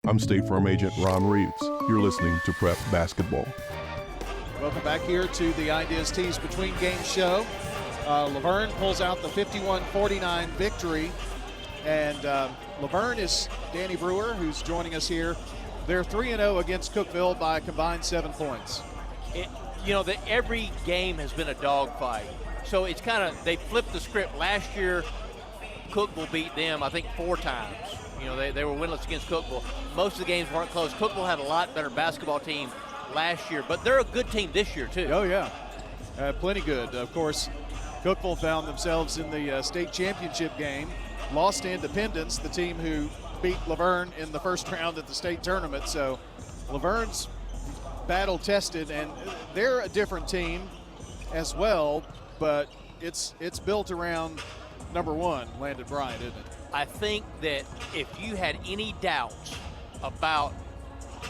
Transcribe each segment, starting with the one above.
I'm State Farm Agent Ron Reeves. You're listening to Prep Basketball. Welcome back here to the Ideas Tees Between Games show. Laverne pulls out the 51-49 victory. And Laverne is Danny Brewer, who's joining us here. They're 3-0 against Cookeville by a combined 7 points. Every game has been a dogfight. So it's kind of, they flipped the script. Last year, Cookeville beat them, I think, 4 times. They were winless against Cookeville. Most of the games weren't close. Cookeville had a lot better basketball team last year, but they're a good team this year, too. Oh, yeah. Plenty good. Of course, Cookeville found themselves in the state championship game, lost to Independence, the team who beat Laverne in the first round at the state tournament. So Laverne's battle-tested, and they're a different team as well, but it's built around number 1, Landon Bryant, isn't it? I think that if you had any doubts about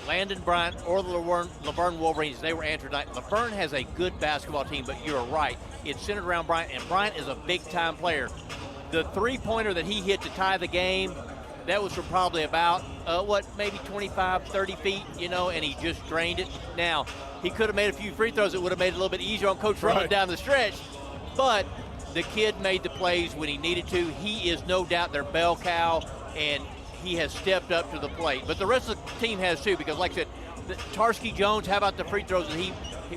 Landon Bryant or the Laverne Wolverines, they were answered tonight. Laverne has a good basketball team, but you're right. It's centered around Bryant, and Bryant is a big-time player. The three-pointer that he hit to tie the game, that was from probably about, maybe 25, 30 feet, and he just drained it. Now, he could have made a few free throws that would have made it a little bit easier on Coach Rutland down the stretch, but the kid made the plays when he needed to. He is no doubt their bell cow, and he has stepped up to the plate. But the rest of the team has too, because like I said, Tarski Jones, how about the free throws that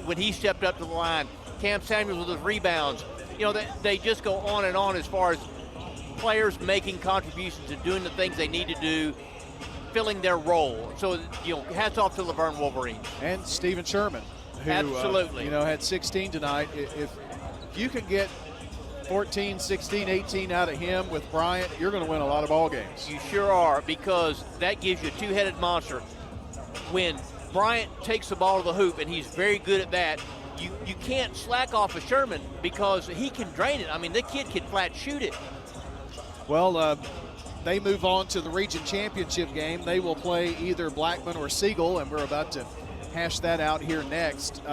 when he stepped up to the line? Cam Samuels with his rebounds. They just go on and on as far as players making contributions and doing the things they need to do, filling their role. So, hats off to Laverne Wolverines. And Stephen Sherman, who absolutely had 16 tonight. If you can get 14, 16, 18 out of him with Bryant, you're going to win a lot of ball games. You sure are, because that gives you a two-headed monster. When Bryant takes the ball to the hoop, and he's very good at that, you can't slack off of Sherman because he can drain it. I mean, the kid can flat shoot it. Well, they move on to the region championship game. They will play either Blackman or Siegel, and we're about to hash that out here next.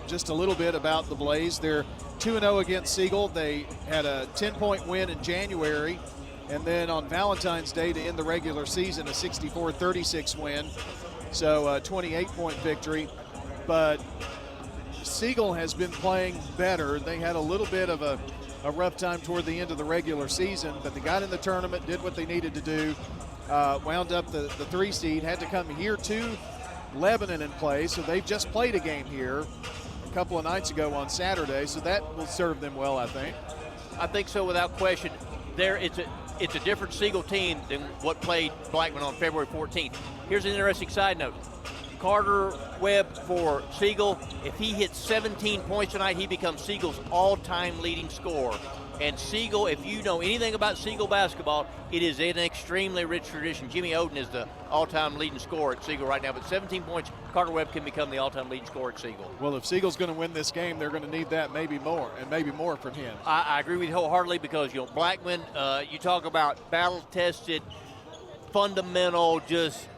Just a little bit about the Blaze. They're 2-0 against Siegel. They had a 10-point win in January, and then on Valentine's Day to end the regular season, a 64-36 win. So a 28-point victory. But Siegel has been playing better. They had a little bit of a rough time toward the end of the regular season, but they got in the tournament, did what they needed to do, wound up the 3 seed, had to come here to Lebanon and play, so they've just played a game here a couple of nights ago on Saturday, so that will serve them well, I think. I think so, without question. It's a different Siegel team than what played Blackman on February 14th. Here's an interesting side note. Carter Webb for Siegel, if he hits 17 points tonight, he becomes Siegel's all-time leading scorer. And Siegel, if you know anything about Siegel basketball, it is an extremely rich tradition. Jimmy Oden is the all-time leading scorer at Siegel right now, but 17 points, Carter Webb can become the all-time leading scorer at Siegel. Well, if Siegel's going to win this game, they're going to need that, maybe more, and maybe more from him. I agree with you wholeheartedly, because Blackman, you talk about battle-tested, fundamental, just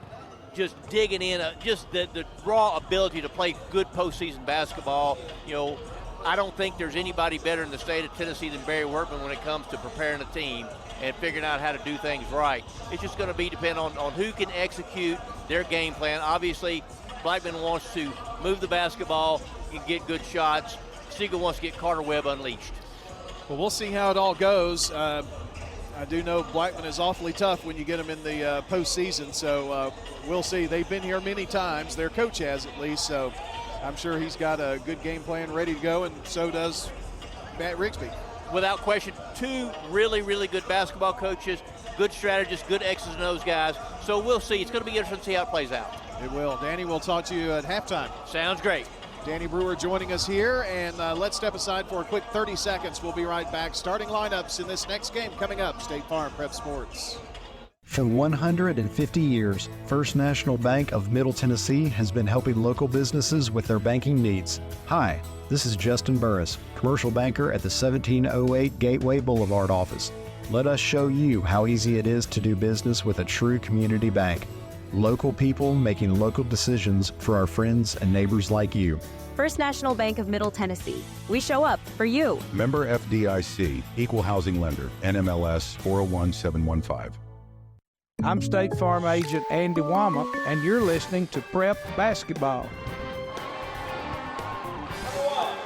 digging in, just the raw ability to play good postseason basketball. I don't think there's anybody better in the state of Tennessee than Barry Workman when it comes to preparing a team and figuring out how to do things right. It's just going to be dependent on who can execute their game plan. Obviously, Blackman wants to move the basketball and get good shots. Siegel wants to get Carter Webb unleashed. Well, we'll see how it all goes. I do know Blackman is awfully tough when you get them in the postseason, so we'll see. They've been here many times. Their coach has, at least, so I'm sure he's got a good game plan ready to go, and so does Matt Rigsby. Without question, 2 really, really good basketball coaches, good strategists, good X's and O's guys. So we'll see. It's going to be interesting to see how it plays out. It will. Danny, we'll talk to you at halftime. Sounds great. Danny Brewer joining us here, and let's step aside for a quick 30 seconds. We'll be right back. Starting lineups in this next game coming up. State Farm Prep Sports. For 150 years, First National Bank of Middle Tennessee has been helping local businesses with their banking needs. Hi, this is Justin Burris, commercial banker at the 1708 Gateway Boulevard office. Let us show you how easy it is to do business with a true community bank. Local people making local decisions for our friends and neighbors like you. First National Bank of Middle Tennessee. We show up for you. Member FDIC, Equal Housing Lender, NMLS 401715. I'm State Farm Agent Andy Womack, and you're listening to Prep Basketball.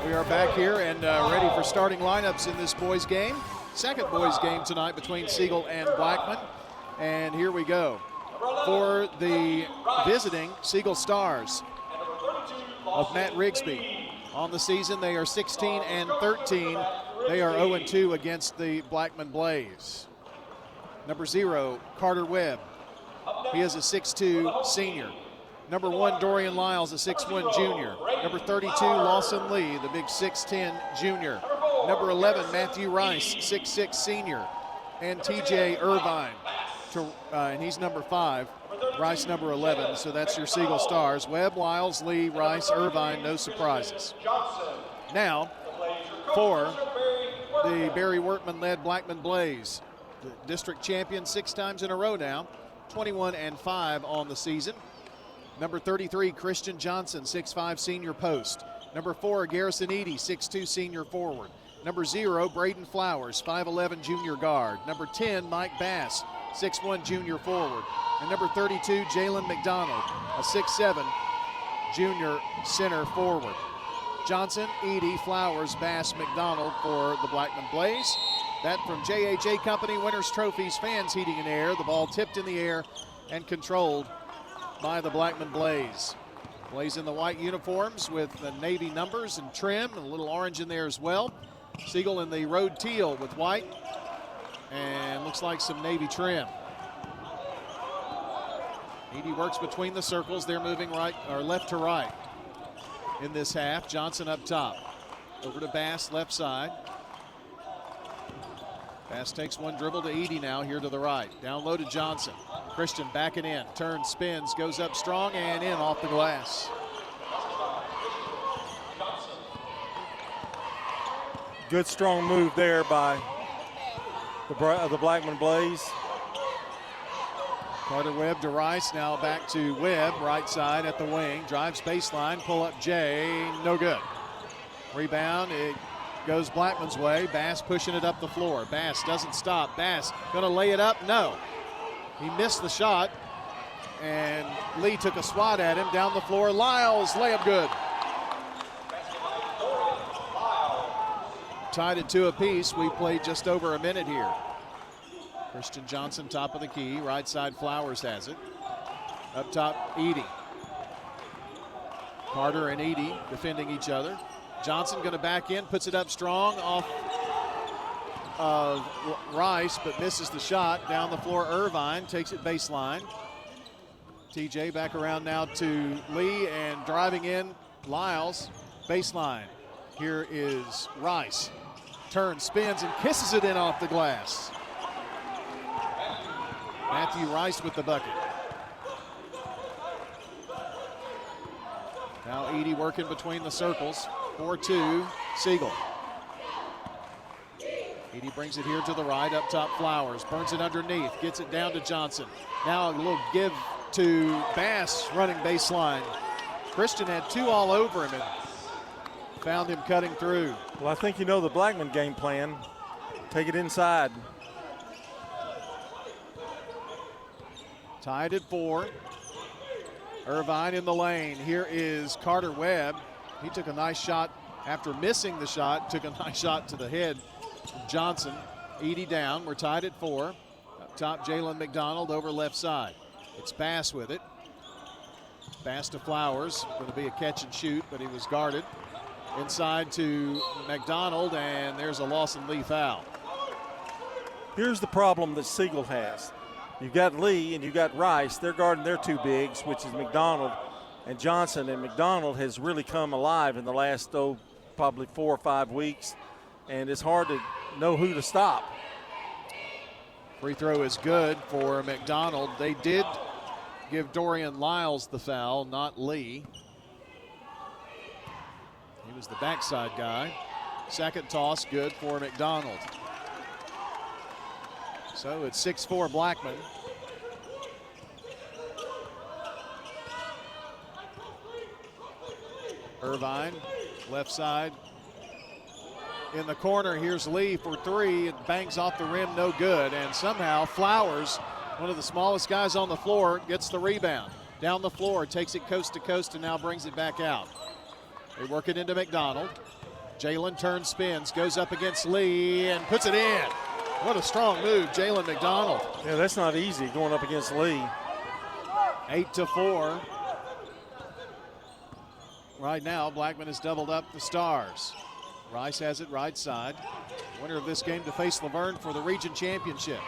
We are back here and ready for starting lineups in this boys game. Second boys game tonight between Siegel and Blackman. And here we go. For the visiting Siegel Stars of Matt Rigsby. On the season, they are 16-13. They are 0-2 against the Blackman Blaze. Number 0, Carter Webb. He is a 6'2 senior. Number 1, Dorian Lyles, a 6'1 junior. Number 32, Lawson Lee, the big 6'10 junior. Number 11, Matthew Rice, 6'6 senior. And TJ Irvine, and he's number 5. Rice number 11, so that's your Siegel Stars. Webb, Lyles, Lee, Rice, Irvine, no surprises. Now, for the Barry Workman-led Blackman Blaze, the district champion 6 times in a row now, 21-5 on the season. Number 33, Christian Johnson, 6'5 senior post. Number 4, Garrison Eady, 6'2 senior forward. Number 0, Braden Flowers, 5'11 junior guard. Number 10, Mike Bass, 6'1 junior forward. And number 32, Jalen McDonald, a 6'7 junior center forward. Johnson, Eady, Flowers, Bass, McDonald for the Blackman Blaze. That from JHA Company Winners Trophies Fans Heating and Air. The ball tipped in the air and controlled by the Blackman Blaze. Blaze in the white uniforms with the navy numbers and trim, and a little orange in there as well. Siegel in the road teal with white, and looks like some navy trim. Eady works between the circles. They're moving right or left to right in this half. Johnson up top. Over to Bass, left side. Bass takes one dribble to Eady now here to the right. Down low to Johnson. Christian backing in. Turns, spins, goes up strong and in off the glass. Good strong move there by the Blackman Blaze. Carter Webb to Rice, now back to Webb, right side at the wing. Drives baseline, pull up Jay, no good. Rebound, it goes Blackman's way. Bass pushing it up the floor. Bass doesn't stop. Bass gonna lay it up, no. He missed the shot, and Lee took a swat at him down the floor. Lyles, layup good. Tied it 2 apiece. We played just over a minute here. Christian Johnson, top of the key. Right side, Flowers has it. Up top, Eady. Carter and Eady defending each other. Johnson going to back in, puts it up strong off of Rice, but misses the shot. Down the floor, Irvine takes it baseline. TJ back around now to Lee, and driving in, Lyles, baseline. Here is Rice. Turns, spins, and kisses it in off the glass. Matthew Rice with the bucket. Now Eady working between the circles. 4-2, Siegel. Eady brings it here to the right, up top Flowers. Burns it underneath, gets it down to Johnson. Now a little give to Bass running baseline. Christian had 2 all over him and found him cutting through. Well, I think you know the Blackman game plan. Take it inside. Tied at 4. Irvine in the lane. Here is Carter Webb. He took a nice shot after missing the shot. Took a nice shot to the head of Johnson. Eady down. We're tied at 4. Up top, Jalen McDonald over left side. It's Bass with it. Bass to Flowers. Going to be a catch and shoot, but he was guarded. Inside to McDonald, and there's a Lawson Lee foul. Here's the problem that Siegel has. You've got Lee and you've got Rice. They're guarding their 2 bigs, which is McDonald and Johnson. And McDonald has really come alive in the last, probably 4 or 5 weeks. And it's hard to know who to stop. Free throw is good for McDonald. They did give Dorian Lyles the foul, not Lee. He was the backside guy. Second toss, good for McDonald. So it's 6-4 Blackman. Irvine, left side. In the corner, here's Lee for 3. It bangs off the rim, no good. And somehow Flowers one of the smallest guys on the floor, gets the rebound. Down the floor, takes it coast to coast, and now brings it back out. They work it into McDonald. Jalen turns, spins, goes up against Lee, and puts it in. What a strong move, Jalen McDonald. Yeah, that's not easy going up against Lee. 8-4. Right now, Blackman has doubled up the Stars. Rice has it right side. Winner of this game to face Laverne for the region championship.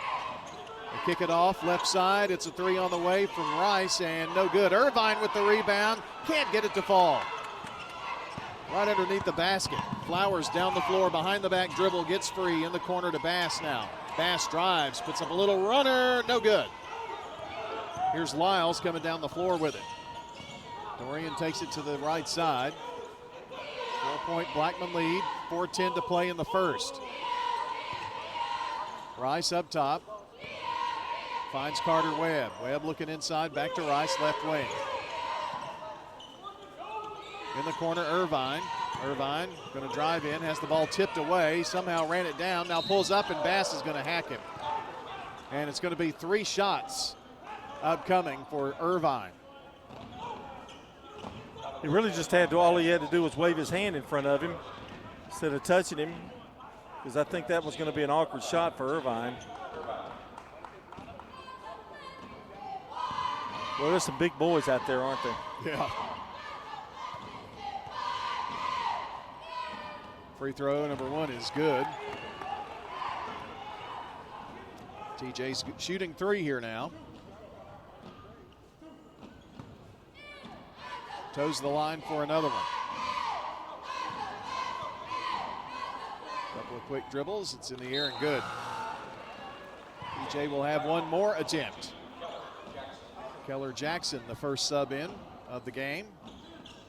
They kick it off left side. It's a three on the way from Rice, and no good. Irvine with the rebound. Can't get it to fall. Right underneath the basket. Flowers down the floor, behind the back dribble, gets free in the corner to Bass now. Bass drives, puts up a little runner, no good. Here's Lyles coming down the floor with it. Dorian takes it to the right side. 4-point Blackman lead, 4:10 to play in the first. Rice up top. Finds Carter Webb. Webb looking inside, back to Rice, left wing. In the corner, Irvine. Irvine going to drive in, has the ball tipped away, somehow ran it down, now pulls up, and Bass is going to hack him. And it's going to be 3 shots upcoming for Irvine. He really just had to, all he had to do was wave his hand in front of him instead of touching him, because I think that was going to be an awkward shot for Irvine. Well, there's some big boys out there, aren't there? Yeah. Free throw number 1 is good. TJ's shooting 3 here now. Toes the line for another one. Couple of quick dribbles. It's in the air and good. TJ will have one more attempt. Keller Jackson, the first sub in of the game.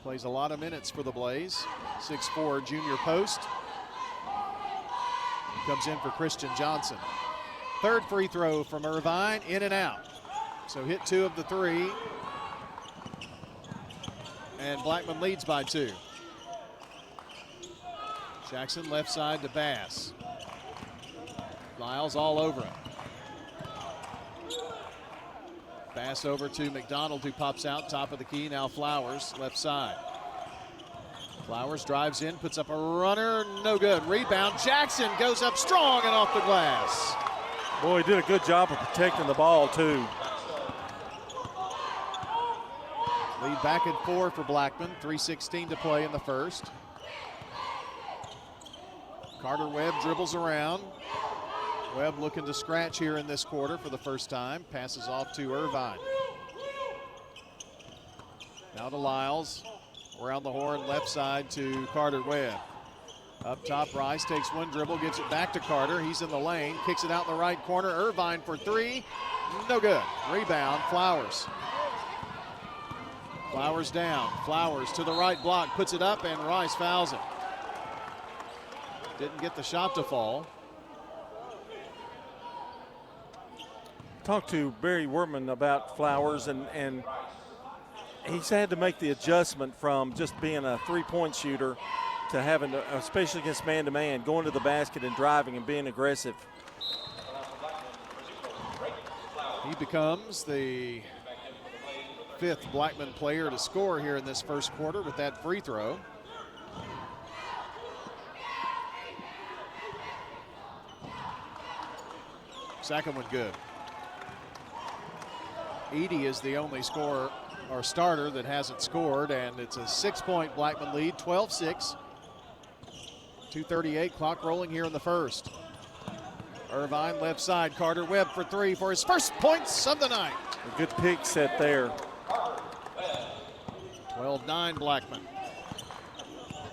Plays a lot of minutes for the Blaze. 6'4" junior post. Comes in for Christian Johnson. Third free throw from Irvine, in and out. So hit 2 of the 3. And Blackman leads by 2. Jackson left side to Bass. Lyles all over him. Bass over to McDonald, who pops out, top of the key. Now Flowers, left side. Flowers drives in, puts up a runner, no good. Rebound, Jackson goes up strong and off the glass. Boy, he did a good job of protecting the ball, too. Lead back at 4 for Blackman, 3:16 to play in the first. Carter Webb dribbles around. Webb looking to scratch here in this quarter for the first time. Passes off to Irvine. Now to Lyles. Around the horn, left side to Carter Webb. Up top, Rice takes one dribble, gives it back to Carter. He's in the lane, kicks it out in the right corner. Irvine for 3, no good. Rebound, Flowers. Flowers down, Flowers to the right block, puts it up, and Rice fouls him. Didn't get the shot to fall. Talked to Barry Werman about Flowers, and he's had to make the adjustment from just being a three-point shooter to having to, especially against man-to-man, going to the basket and driving and being aggressive. He becomes the 5th Blackman player to score here in this first quarter with that free throw. Second one good. Edey is the only scorer or starter that hasn't scored, and it's a 6-point Blackman lead, 12-6. 2:38, clock rolling here in the first. Irvine left side, Carter Webb for 3 for his first points of the night. A good pick set there. 12-9 Blackman.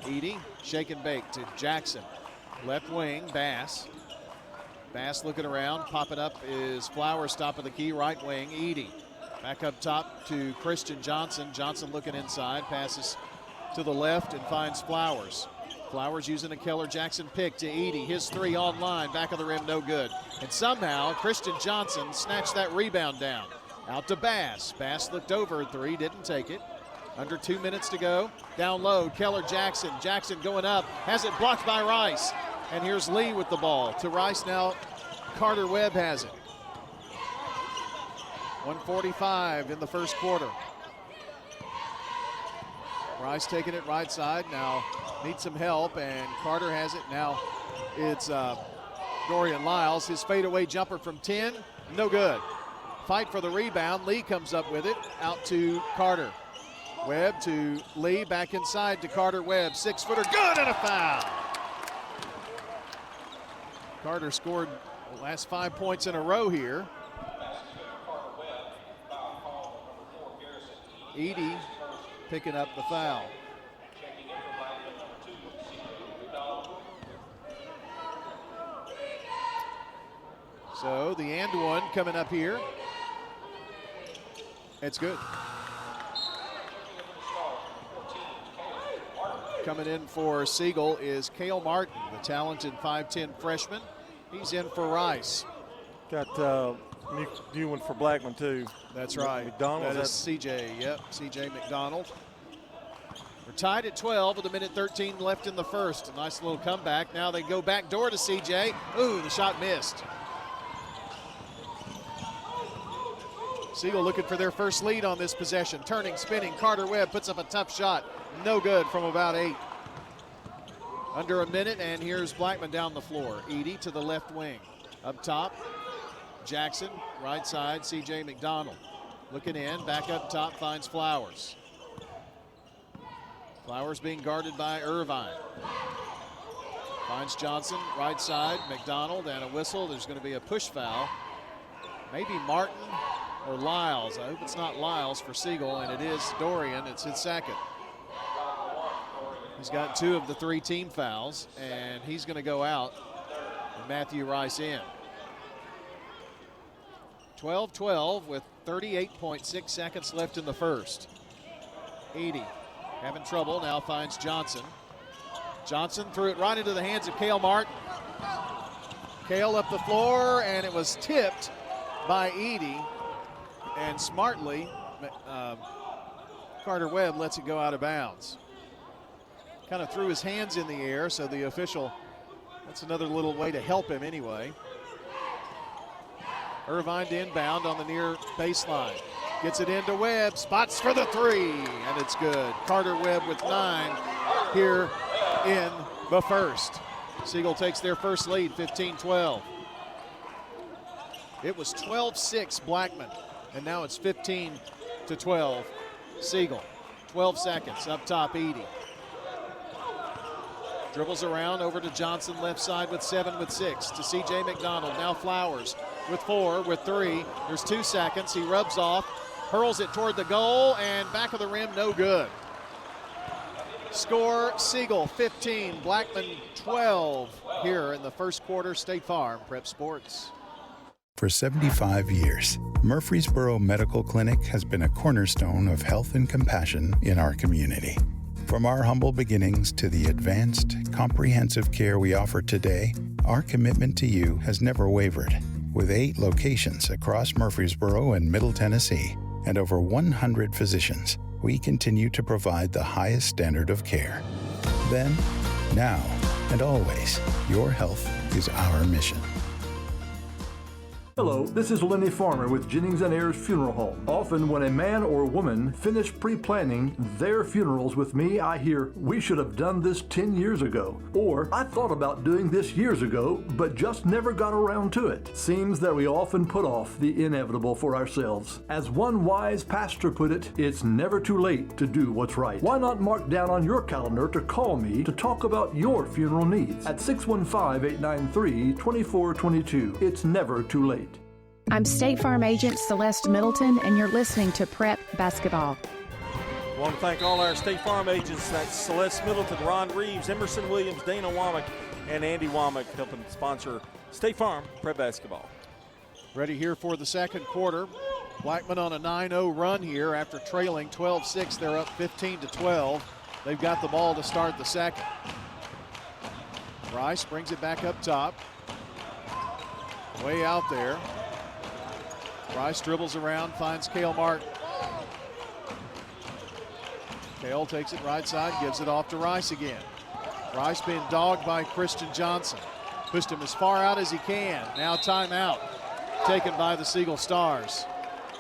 Edey, shake and bake to Jackson. Left wing, Bass. Bass looking around, pop it up is Flowers, top of the key, right wing, Edey. Back up top to Christian Johnson. Johnson looking inside, passes to the left and finds Flowers. Flowers using a Keller Jackson pick to Edey. His 3 online, back of the rim, no good. And somehow Christian Johnson snatched that rebound down. Out to Bass. Bass looked over at 3, didn't take it. Under 2 minutes to go. Down low, Keller Jackson. Jackson going up, has it blocked by Rice. And here's Lee with the ball. To Rice now, Carter Webb has it. 1:45 in the first quarter. Rice taking it right side. Now needs some help, and Carter has it. Now it's Dorian Lyles. His fadeaway jumper from 10, no good. Fight for the rebound. Lee comes up with it. Out to Carter. Webb to Lee, back inside to Carter. Webb, 6-footer, good, and a foul. Carter scored the last 5 points in a row here. Edey picking up the foul. So the and one coming up here. It's good. Coming in for Siegel is Cale Martin, the talented 5'10 freshman. He's in for Rice. Got new one for Blackman, too. That's right. McDonald. That is CJ, yep, CJ McDonald. We're tied at 12 with 1:13 left in the first. A nice little comeback. Now they go back door to CJ. Ooh, the shot missed. Siegel looking for their first lead on this possession. Turning, spinning, Carter Webb puts up a tough shot. No good from about 8. Under a minute, and here's Blackman down the floor. Edey to the left wing. Up top, Jackson, right side, CJ McDonald. Looking in, back up top, finds Flowers. Flowers being guarded by Irvine. Finds Johnson, right side, McDonald, and a whistle. There's going to be a push foul. Maybe Martin or Lyles. I hope it's not Lyles for Siegel, and it is Dorian. It's his second. He's got 2 of the 3 team fouls, and he's going to go out, and Matthew Rice in. 12-12 with 38.6 seconds left in the first. Edey having trouble, now finds Johnson. Johnson threw it right into the hands of Cale Martin. Cale up the floor, and it was tipped by Edey. And smartly, Carter Webb lets it go out of bounds. Kind of threw his hands in the air, so the official, that's another little way to help him anyway. Irvine to inbound on the near baseline. Gets it into Webb, spots for the 3, and it's good. Carter Webb with 9 here in the first. Siegel takes their first lead, 15-12. It was 12-6 Blackman, and now it's 15-12 Siegel. 12 seconds, up top Edey. Dribbles around over to Johnson, left side with 7 with 6 to CJ McDonald. Now Flowers with 4 with 3. There's 2 seconds. He rubs off, hurls it toward the goal, and back of the rim, no good. Score Siegel 15, Blackman 12 here in the first quarter. State Farm Prep Sports. For 75 years, Murfreesboro Medical Clinic has been a cornerstone of health and compassion in our community. From our humble beginnings to the advanced, comprehensive care we offer today, our commitment to you has never wavered. With 8 locations across Murfreesboro and Middle Tennessee and over 100 physicians, we continue to provide the highest standard of care. Then, now, and always, your health is our mission. Hello, this is Lenny Farmer with Jennings & Ayers Funeral Home. Often when a man or woman finish pre-planning their funerals with me, I hear, "We should have done this 10 years ago." Or, "I thought about doing this years ago, but just never got around to it." Seems that we often put off the inevitable for ourselves. As one wise pastor put it, it's never too late to do what's right. Why not mark down on your calendar to call me to talk about your funeral needs at 615-893-2422. It's never too late. I'm State Farm Agent Celeste Middleton, and you're listening to Prep Basketball. I want to thank all our State Farm agents. That's Celeste Middleton, Ron Reeves, Emerson Williams, Dana Womack, and Andy Womack helping sponsor State Farm Prep Basketball. Ready here for the second quarter. Blackman on a 9-0 run here after trailing 12-6. They're up 15-12. They've got the ball to start the second. Rice brings it back up top. Way out there. Rice dribbles around, finds Cale Martin. Cale takes it right side, gives it off to Rice again. Rice being dogged by Christian Johnson. Pushed him as far out as he can. Now timeout taken by the Siegel Stars.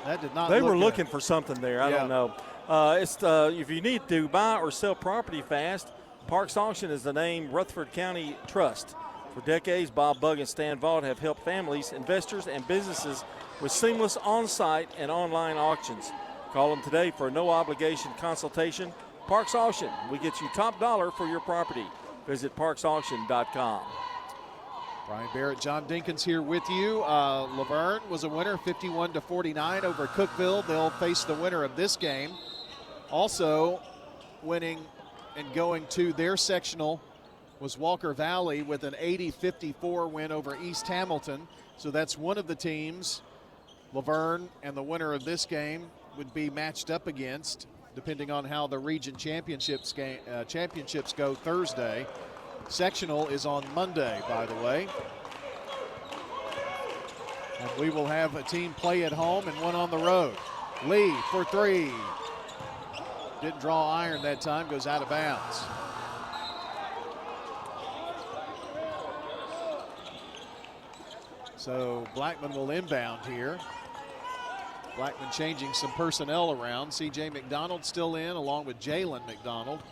That did not. They were look looking good. for something there. I don't know. If you need to buy or sell property fast, Parks Auction is the name. Rutherford County Trust. For decades, Bob Bug and Stan Vaught have helped families, investors, and businesses with seamless on-site and online auctions. Call them today for a no-obligation consultation. Parks Auction, we get you top dollar for your property. Visit parksauction.com. Brian Barrett, John Dinkins here with you. Laverne was a winner, 51-49 over Cookeville. They'll face the winner of this game. Also winning and going to their sectional was Walker Valley with an 80-54 win over East Hamilton. So that's one of the teams Laverne and the winner of this game would be matched up against, depending on how the region championships go Thursday. Sectional is on Monday, by the way. And we will have a team play at home and one on the road. Lee for three. Didn't draw iron that time, goes out of bounds. So Blackman will inbound here. Blackman changing some personnel around. C.J. McDonald still in, along with Jalen McDonald,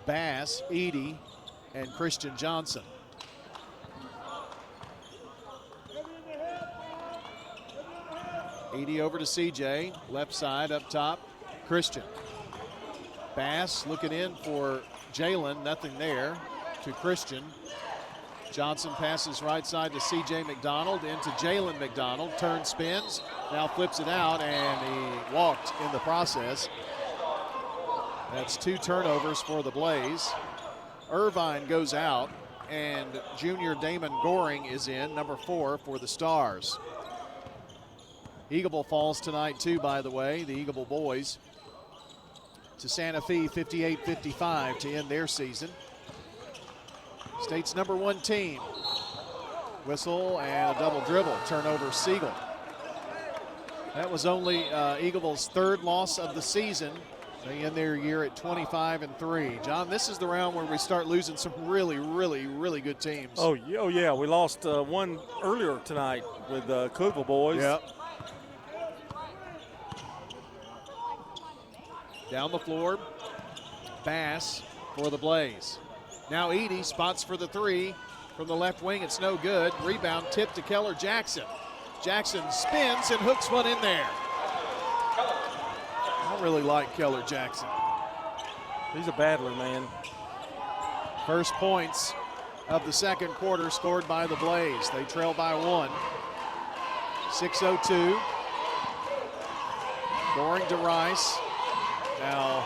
Bass, Edie, and Christian Johnson. Edie over to C.J., left side up top, Christian. Bass looking in for Jalen, nothing there, to Christian. Johnson passes right side to C.J. McDonald, into Jalen McDonald, turn spins, now flips it out, and he walked in the process. That's 2 turnovers for the Blaze. Irvine goes out, and junior Damon Goring is in, number 4 for the Stars. Eagleville falls tonight too, by the way, the Eagleville boys, to Santa Fe 58-55 to end their season. State's number 1 team. Whistle and a double dribble. Turnover Siegel. That was only Eagleville's 3rd loss of the season. They end their year at 25-3. John, this is the round where we start losing some really, really, really good teams. Oh yeah. We lost one earlier tonight with Cookeville boys. Yep. Down the floor, Bass for the Blaze. Now Edie spots for the 3 from the left wing. It's no good. Rebound tipped to Keller Jackson. Jackson spins and hooks one in there. I don't really like Keller Jackson. He's a battler, man. First points of the second quarter scored by the Blaze. They trail by 1. 6:02. Goring to Rice. Now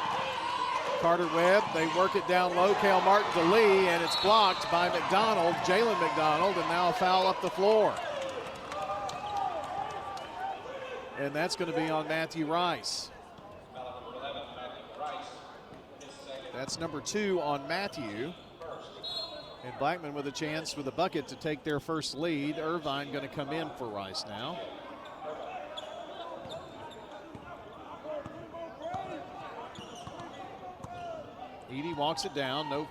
Carter Webb, they work it down low. Cale Martin to Lee, and it's blocked by McDonald, Jalen McDonald, and now a foul up the floor. And that's going to be on Matthew Rice. That's number 2 on Matthew. And Blackman with a chance with a bucket to take their first lead. Irvine going to come in for Rice now. Edie walks it down, no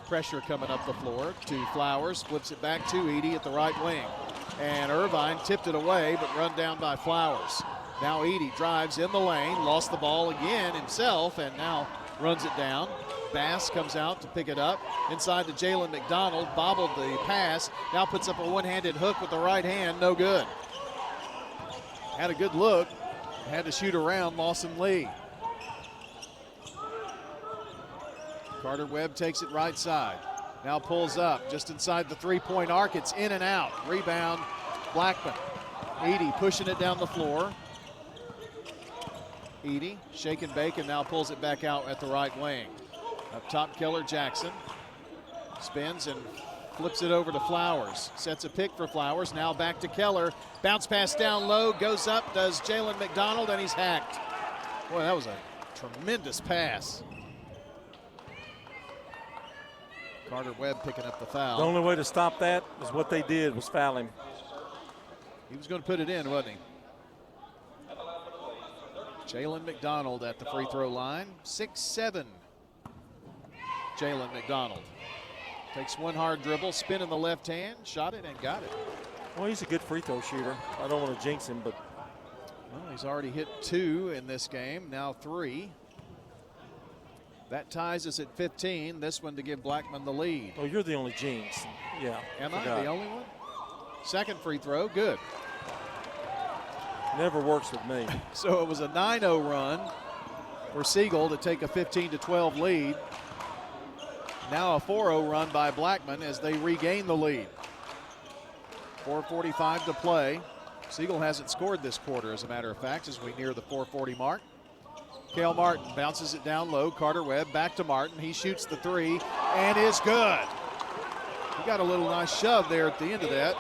pressure coming up the floor to Flowers, flips it back to Edie at the right wing. And Irvine tipped it away, but run down by Flowers. Now Edie drives in the lane, lost the ball again himself, and now runs it down. Bass comes out to pick it up. Inside to Jalen McDonald, bobbled the pass, now puts up a one-handed hook with the right hand, no good. Had a good look, had to shoot around Lawson Lee. Carter Webb takes it right side. Now pulls up just inside the 3-point arc. It's in and out. Rebound, Blackman. Edie pushing it down the floor. Edie, shake and bake, and now pulls it back out at the right wing. Up top, Keller Jackson. Spins and flips it over to Flowers. Sets a pick for Flowers. Now back to Keller. Bounce pass down low, goes up, does Jalen McDonald, and he's hacked. Boy, that was a tremendous pass. Carter Webb picking up the foul. The only way to stop that is what they did, was foul him. He was going to put it in, wasn't he? Jalen McDonald at the free throw line. 6'7". Jalen McDonald takes one hard dribble, spin in the left hand, shot it and got it. Well, he's a good free throw shooter. I don't want to jinx him, but Well, he's already hit 2 in this game, now 3. That ties us at 15. This one to give Blackman the lead. Oh, you're the only Jeans. Yeah. Am I the only one? Second free throw, good. Never works with me. So it was a 9-0 run for Siegel to take a 15-12 lead. Now a 4-0 run by Blackman as they regain the lead. 4:45 to play. Siegel hasn't scored this quarter, as a matter of fact, as we near the 4:40 mark. Cale Martin bounces it down low. Carter Webb back to Martin. He shoots the 3 and is good. He got a little nice shove there at the end of that.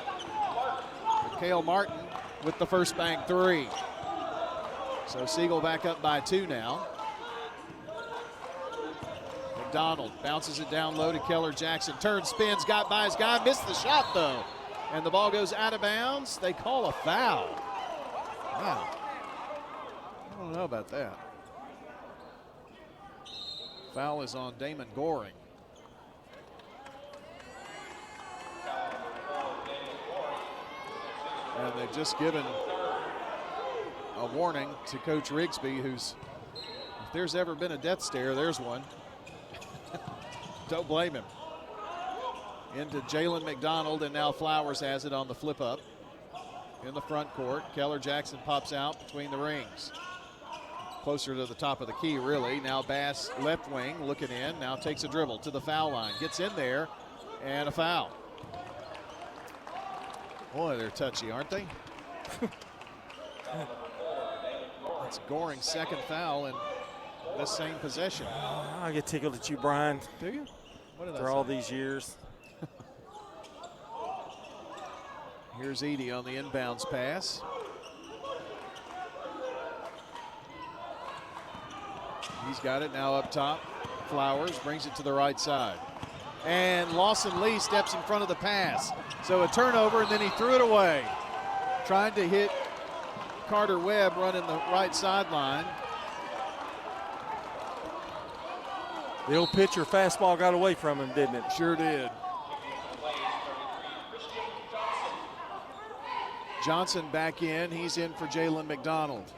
But Cale Martin with the first bank 3. So Siegel back up by 2 now. McDonald bounces it down low to Keller Jackson. Turns, spins, got by his guy, missed the shot though. And the ball goes out of bounds. They call a foul. Wow. I don't know about that. Foul is on Damon Goring. And they've just given a warning to Coach Rigsby, who's, if there's ever been a death stare, there's one. Don't blame him. Into Jalen McDonald, and now Flowers has it on the flip up. In the front court, Keller Jackson pops out between the rings. Closer to the top of the key, really. Now Bass, left wing, looking in. Now takes a dribble to the foul line. Gets in there, and a foul. Boy, they're touchy, aren't they? That's Goring's second foul in this same possession. I get tickled at you, Brian. Do you? What did For all these years. Here's Edey on the inbounds pass. He's got it now up top. Flowers brings it to the right side. And Lawson Lee steps in front of the pass. So a turnover, and then he threw it away. Trying to hit Carter Webb running the right sideline. The old pitcher fastball got away from him, didn't it? Sure did. Johnson back in. He's in for Jalen McDonald.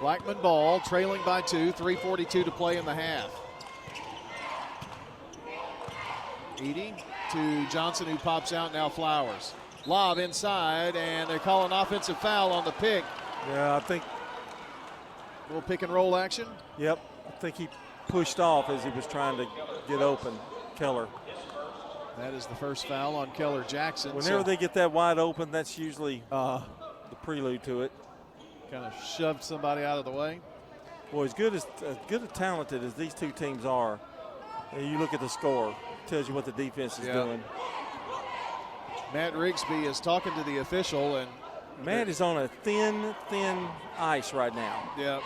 Blackman ball, trailing by 2, 3:42 to play in the half. Edey to Johnson, who pops out, now Flowers. Lob inside, and they call an offensive foul on the pick. Yeah, I think. A little pick and roll action. Yep, I think he pushed off as he was trying to get open, Keller. That is the first foul on Keller Jackson. Whenever they get that wide open, that's usually the prelude to it. Kind of shoved somebody out of the way. Boy, as good and talented as these two teams are, and you look at the score, it tells you what the defense is doing. Matt Rigsby is talking to the official, and Matt is on a thin ice right now. Yeah.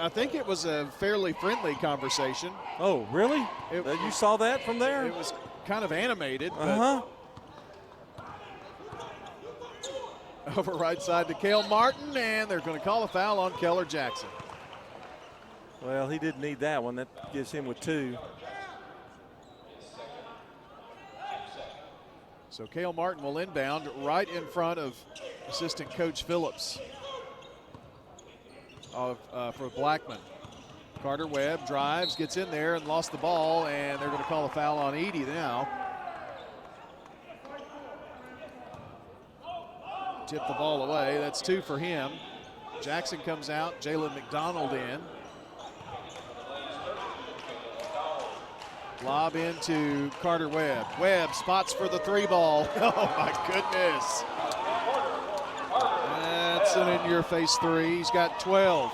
I think it was a fairly friendly conversation. Oh, really? You saw that from there? It was kind of animated. Over right side to Cale Martin, and they're going to call a foul on Keller Jackson. Well, he didn't need that one. That gives him with 2. So Cale Martin will inbound right in front of assistant coach Phillips for Blackman. Carter Webb drives, gets in there and lost the ball, and they're going to call a foul on Edey now. Tip the ball away. That's 2 for him. Jackson comes out. Jalen McDonald in. Lob into Carter Webb. Webb spots for the 3 ball. Oh my goodness. That's an in-your-face 3. He's got 12.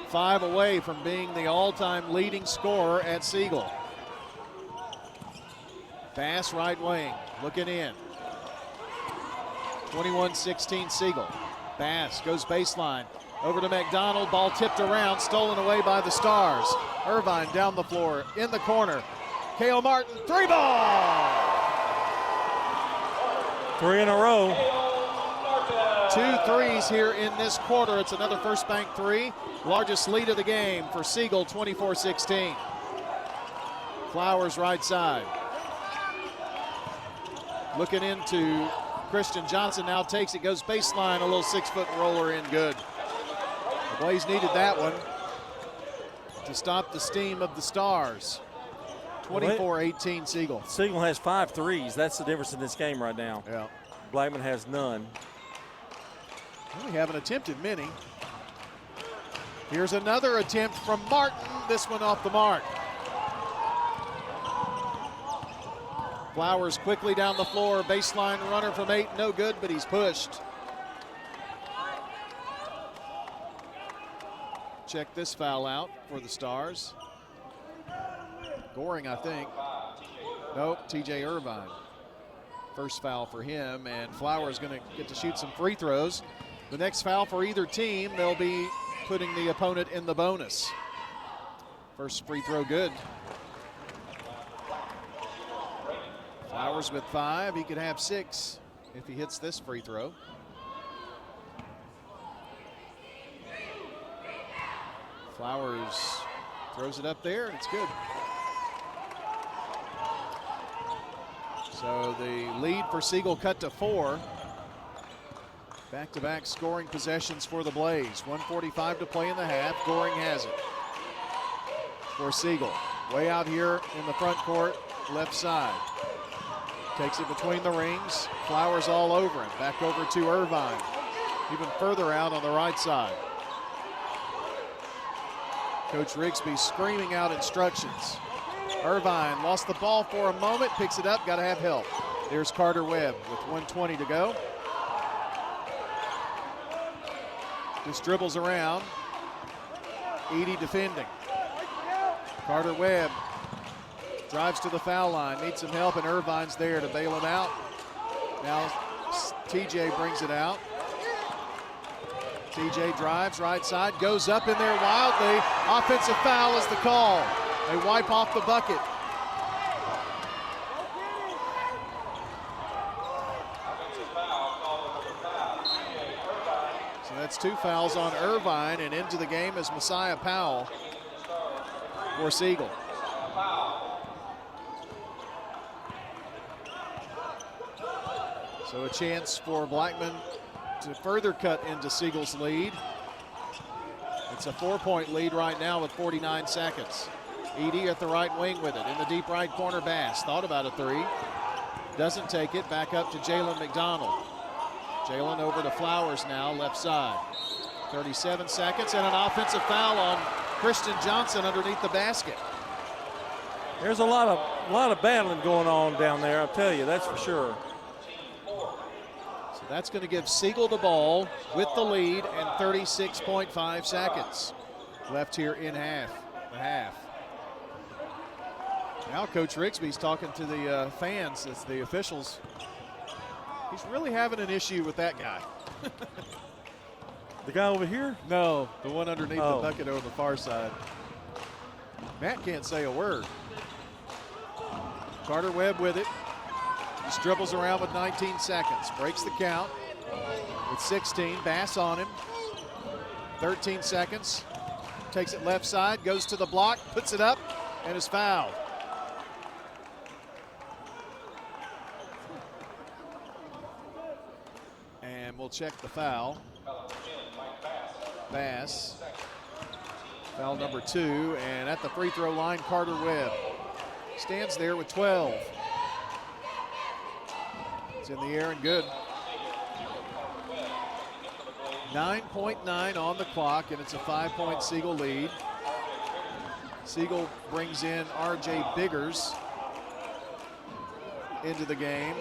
5 away from being the all-time leading scorer at Siegel. Pass right wing, looking in. 21-16 Siegel. Bass goes baseline. Over to McDonald. Ball tipped around. Stolen away by the Stars. Irvine down the floor. In the corner. Cale Martin. 3 ball. 3 in a row. 2 threes here in this quarter. It's another first bank 3. Largest lead of the game for Siegel, 24-16. Flowers right side. Looking into Christian Johnson now takes it, goes baseline, a little 6-foot roller in, good. The Blaze needed that one to stop the steam of the Stars. 24-18 Siegel. Siegel has 5 threes. That's the difference in this game right now. Yeah. Blackman has none. Well, we haven't attempted many. Here's another attempt from Martin. This one off the mark. Flowers quickly down the floor. Baseline runner from 8, no good, but he's pushed. Check this foul out for the Stars. Goring, I think. Nope, TJ Irvine. First foul for him, and Flowers going to get to shoot some free throws. The next foul for either team, they'll be putting the opponent in the bonus. First free throw good. Flowers with 5, he could have 6 if he hits this free throw. Flowers throws it up there, and it's good. So the lead for Siegel cut to 4. Back-to-back scoring possessions for the Blaze. 1:45 to play in the half. Goring has it for Siegel. Way out here in the front court, left side. Takes it between the rings. Flowers all over him. Back over to Irvine. Even further out on the right side. Coach Rigsby screaming out instructions. Irvine lost the ball for a moment, picks it up, got to have help. There's Carter Webb with 1:20 to go. Just dribbles around. Edey defending. Carter Webb drives to the foul line, needs some help, and Irvine's there to bail him out. Now TJ brings it out. TJ drives right side, goes up in there wildly. Offensive foul is the call. They wipe off the bucket. So that's 2 fouls on Irvine, and into the game is Messiah Powell for Siegel. So a chance for Blackman to further cut into Siegel's lead. It's a 4-point lead right now with 49 seconds. Edey at the right wing with it. In the deep right corner, Bass thought about a 3. Doesn't take it. Back up to Jalen McDonald. Jalen over to Flowers now, left side. 37 seconds and an offensive foul on Christian Johnson underneath the basket. There's a lot of battling going on down there, I'll tell you, that's for sure. So that's going to give Siegel the ball with the lead and 36.5 seconds left here in the half. Now Coach Rigsby's talking to the fans, it's the officials. He's really having an issue with that guy. The guy over here? No, the one underneath the bucket over the far side. Matt can't say a word. Carter Webb with it. Just dribbles around with 19 seconds. Breaks the count with 16. Bass on him. 13 seconds. Takes it left side, goes to the block, puts it up, and is fouled. And we'll check the foul. Bass. Foul number 2, and at the free throw line, Carter Webb stands there with 12. It's in the air and good. 9.9 on the clock, and it's a 5-point Siegel lead. Siegel brings in R.J. Biggers into the game.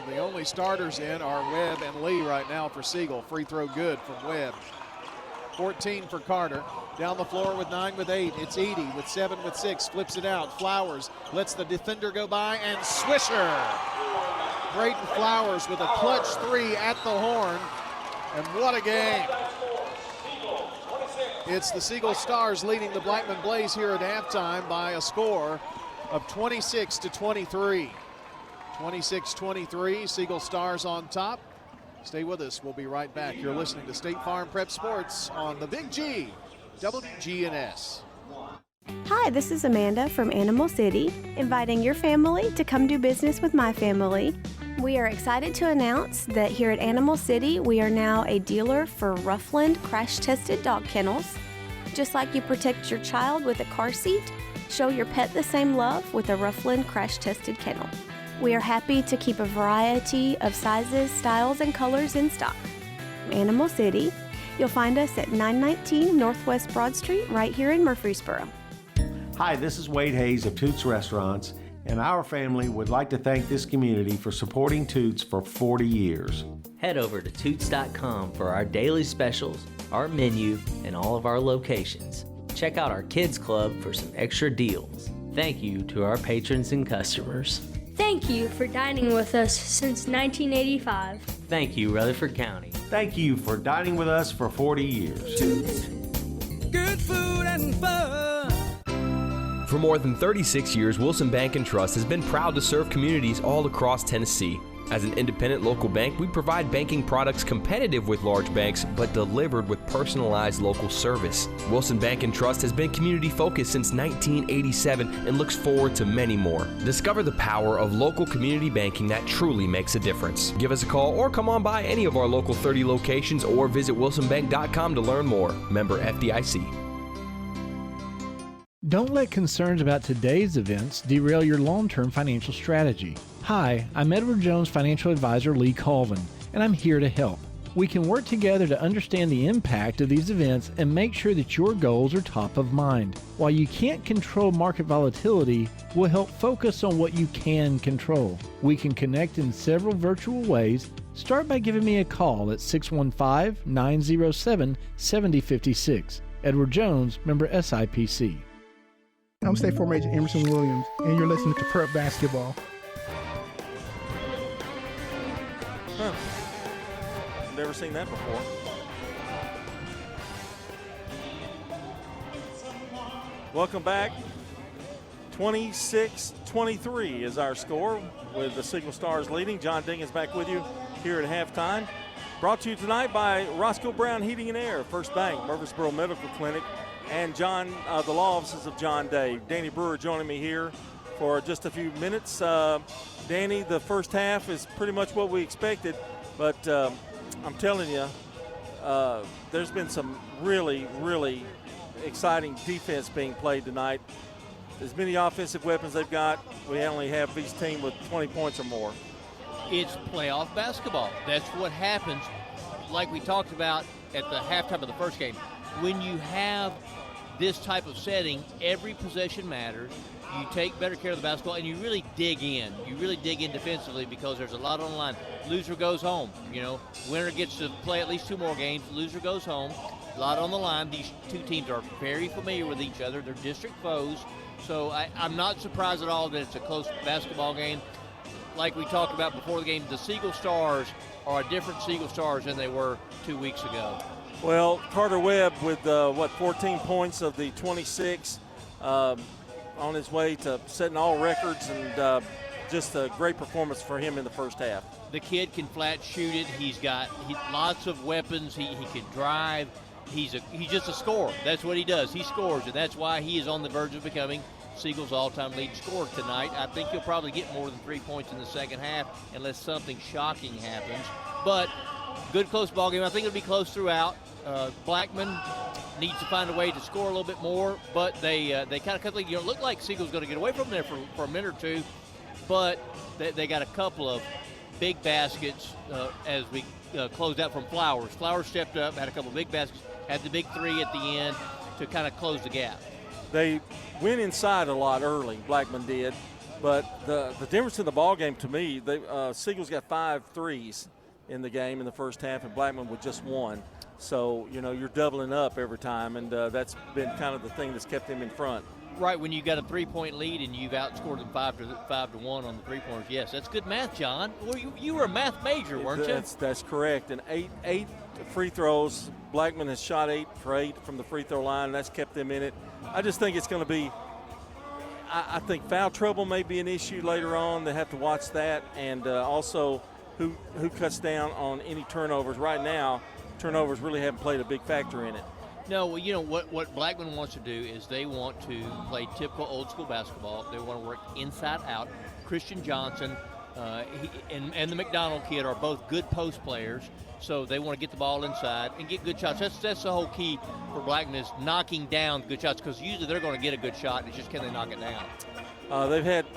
The only starters in are Webb and Lee right now for Siegel. Free throw good from Webb. 14 for Carter. Down the floor with 9 with 8. It's Edey with 7 with 6. Flips it out. Flowers lets the defender go by, and Swisher. Brayton Flowers with a clutch 3 at the horn. And what a game. It's the Siegel Stars leading the Blackman Blaze here at halftime by a score of 26-23. 26-23, Siegel Stars on top. Stay with us, we'll be right back. You're listening to State Farm Prep Sports on the Big G, WGNS. Hi, this is Amanda from Animal City, inviting your family to come do business with my family. We are excited to announce that here at Animal City, we are now a dealer for Roughlin crash-tested dog kennels. Just like you protect your child with a car seat, show your pet the same love with a Roughlin crash-tested kennel. We are happy to keep a variety of sizes, styles, and colors in stock. Animal City, you'll find us at 919 Northwest Broad Street right here in Murfreesboro. Hi, this is Wade Hayes of Toots Restaurants, and our family would like to thank this community for supporting Toots for 40 years. Head over to Toots.com for our daily specials, our menu, and all of our locations. Check out our Kids Club for some extra deals. Thank you to our patrons and customers. Thank you for dining with us since 1985. Thank you, Rutherford County. Thank you for dining with us for 40 years. Toots. Good food and fun. For more than 36 years, Wilson Bank & Trust has been proud to serve communities all across Tennessee. As an independent local bank, we provide banking products competitive with large banks, but delivered with personalized local service. Wilson Bank & Trust has been community-focused since 1987 and looks forward to many more. Discover the power of local community banking that truly makes a difference. Give us a call or come on by any of our local 30 locations or visit wilsonbank.com to learn more. Member FDIC. Don't let concerns about today's events derail your long-term financial strategy. Hi, I'm Edward Jones financial advisor Lee Colvin, and I'm here to help. We can work together to understand the impact of these events and make sure that your goals are top of mind. While you can't control market volatility, we'll help focus on what you can control. We can connect in several virtual ways. Start by giving me a call at 615-907-7056. Edward Jones, member SIPC. I'm State Farm Agent Emerson Williams, and you're listening to Prep Basketball. Huh. Never seen that before. Welcome back. 26-23 is our score, with the Siegel Stars leading. John Dinkins back with you here at halftime. Brought to you tonight by Roscoe Brown Heating and Air, First Bank, Murfreesboro Medical Clinic, and the law offices of John Day. Danny Brewer joining me here for just a few minutes. Danny, the first half is pretty much what we expected, but I'm telling you, there's been some really, really exciting defense being played tonight. As many offensive weapons they've got, we only have each team with 20 points or more. It's playoff basketball. That's what happens, like we talked about at the halftime of the first game. When you have this type of setting, every possession matters. You take better care of the basketball, and you really dig in. You really dig in defensively because there's a lot on the line. Loser goes home. Winner gets to play at least 2 more games. Loser goes home. A lot on the line. These two teams are very familiar with each other. They're district foes. So I'm not surprised at all that it's a close basketball game. Like we talked about before the game, the Siegel Stars are a different Siegel Stars than they were 2 weeks ago. Well, Carter Webb with, 14 points of the 26, on his way to setting all records, and just a great performance for him in the first half. The kid can flat shoot it. He's got lots of weapons. He can drive. He's just a scorer. That's what he does. He scores, and that's why he is on the verge of becoming Siegel's all-time leading scorer tonight. I think he'll probably get more than 3 points in the second half unless something shocking happens. But good close ball game. I think it'll be close throughout. Blackman needs to find a way to score a little bit more, but they kind of quickly, look like Siegel's going to get away from there for a minute or two, but they got a couple of big baskets as we closed out from Flowers. Flowers stepped up, had a couple of big baskets, had the big 3 at the end to kind of close the gap. They went inside a lot early, Blackman did, but the difference in the ball game to me, Siegel's got 5 threes in the game in the first half, and Blackman with just 1. So, you're doubling up every time, and that's been kind of the thing that's kept him in front. Right, when you got a 3-point lead and you've outscored them 5-1 on the 3-pointers. Yes, that's good math, John. Well, you were a math major, weren't you? That's correct. And eight free throws. Blackman has shot 8 for 8 from the free throw line, and that's kept them in it. I just think it's going to be I think foul trouble may be an issue later on. They have to watch that, and also who cuts down on any turnovers. Right now, turnovers really haven't played a big factor in it. No, well, you know what Blackman wants to do is they want to play typical old school basketball. They want to work inside out. Christian Johnson and the McDonald kid are both good post players, so they want to get the ball inside and get good shots. That's the whole key for Blackman, is knocking down good shots, because usually they're going to get a good shot. It's just, can they knock it down?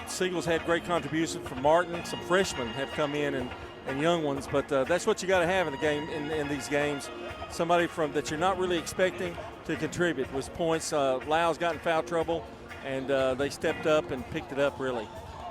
Siegel's had great contribution from Martin. Some freshmen have come in and young ones, but that's what you got to have in the game, in these games. Somebody that you're not really expecting to contribute with points. Lau's got in foul trouble, and they stepped up and picked it up, really.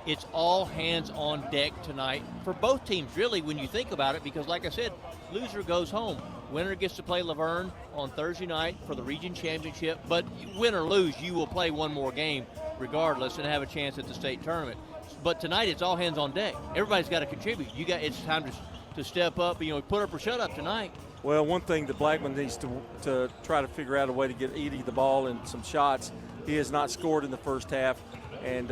It's all hands on deck tonight for both teams, really, when you think about it, because like I said, loser goes home. Winner gets to play Laverne on Thursday night for the region championship, but win or lose, you will play one more game regardless and have a chance at the state tournament. But tonight, it's all hands on deck. Everybody's got to contribute. It's time to step up, put up or shut up tonight. Well, one thing that Blackman needs to try to figure out a way to get Edie the ball and some shots. He has not scored in the first half, and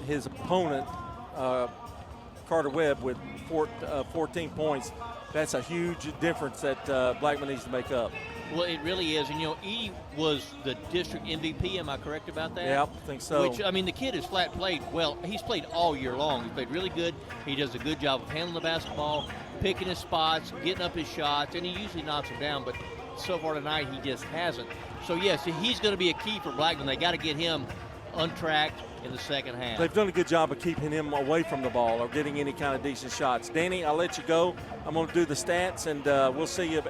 his opponent, Carter Webb, with 14 points. That's a huge difference that Blackman needs to make up. Well, it really is. And, Edie was the district MVP. Am I correct about that? Yeah, I think so. Which, the kid has flat played well. He's played all year long. He's played really good. He does a good job of handling the basketball, picking his spots, getting up his shots, and he usually knocks them down. But so far tonight, he just hasn't. So, yes, he's going to be a key for Blackman. They got to get him untracked in the second half. They've done a good job of keeping him away from the ball or getting any kind of decent shots. Danny, I'll let you go. I'm going to do the stats, and we'll see you.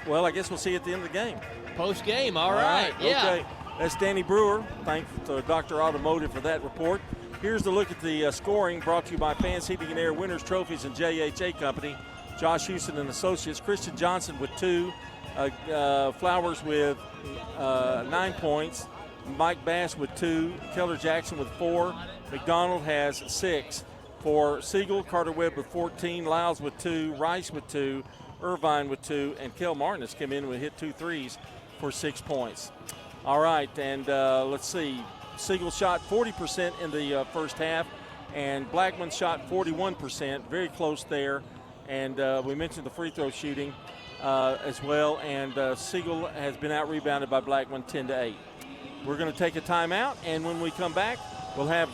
Well, I guess we'll see you at the end of the game. Post game, all right. Yeah. Okay, that's Danny Brewer. Thanks to Dr. Automotive for that report. Here's the look at the scoring, brought to you by Fans Heating and Air, Winners Trophies, and JHA Company. Josh Houston and Associates. Christian Johnson with 2. Flowers with 9 points. Mike Bass with 2. Keller Jackson with 4. McDonald has 6. For Siegel, Carter Webb with 14. Lyles with 2. Rice with 2. Irvine with 2. And Kel Martin has come in and hit 2 threes for 6 points. All right, and let's see. Siegel shot 40% in the first half, and Blackman shot 41%. Very close there. And we mentioned the free throw shooting as well. And Siegel has been out-rebounded by Blackman 10-8. We're going to take a timeout, and when we come back, we'll have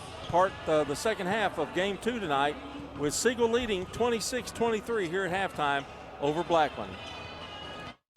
the second half of Game 2 tonight, with Siegel leading 26-23 here at halftime over Blackman.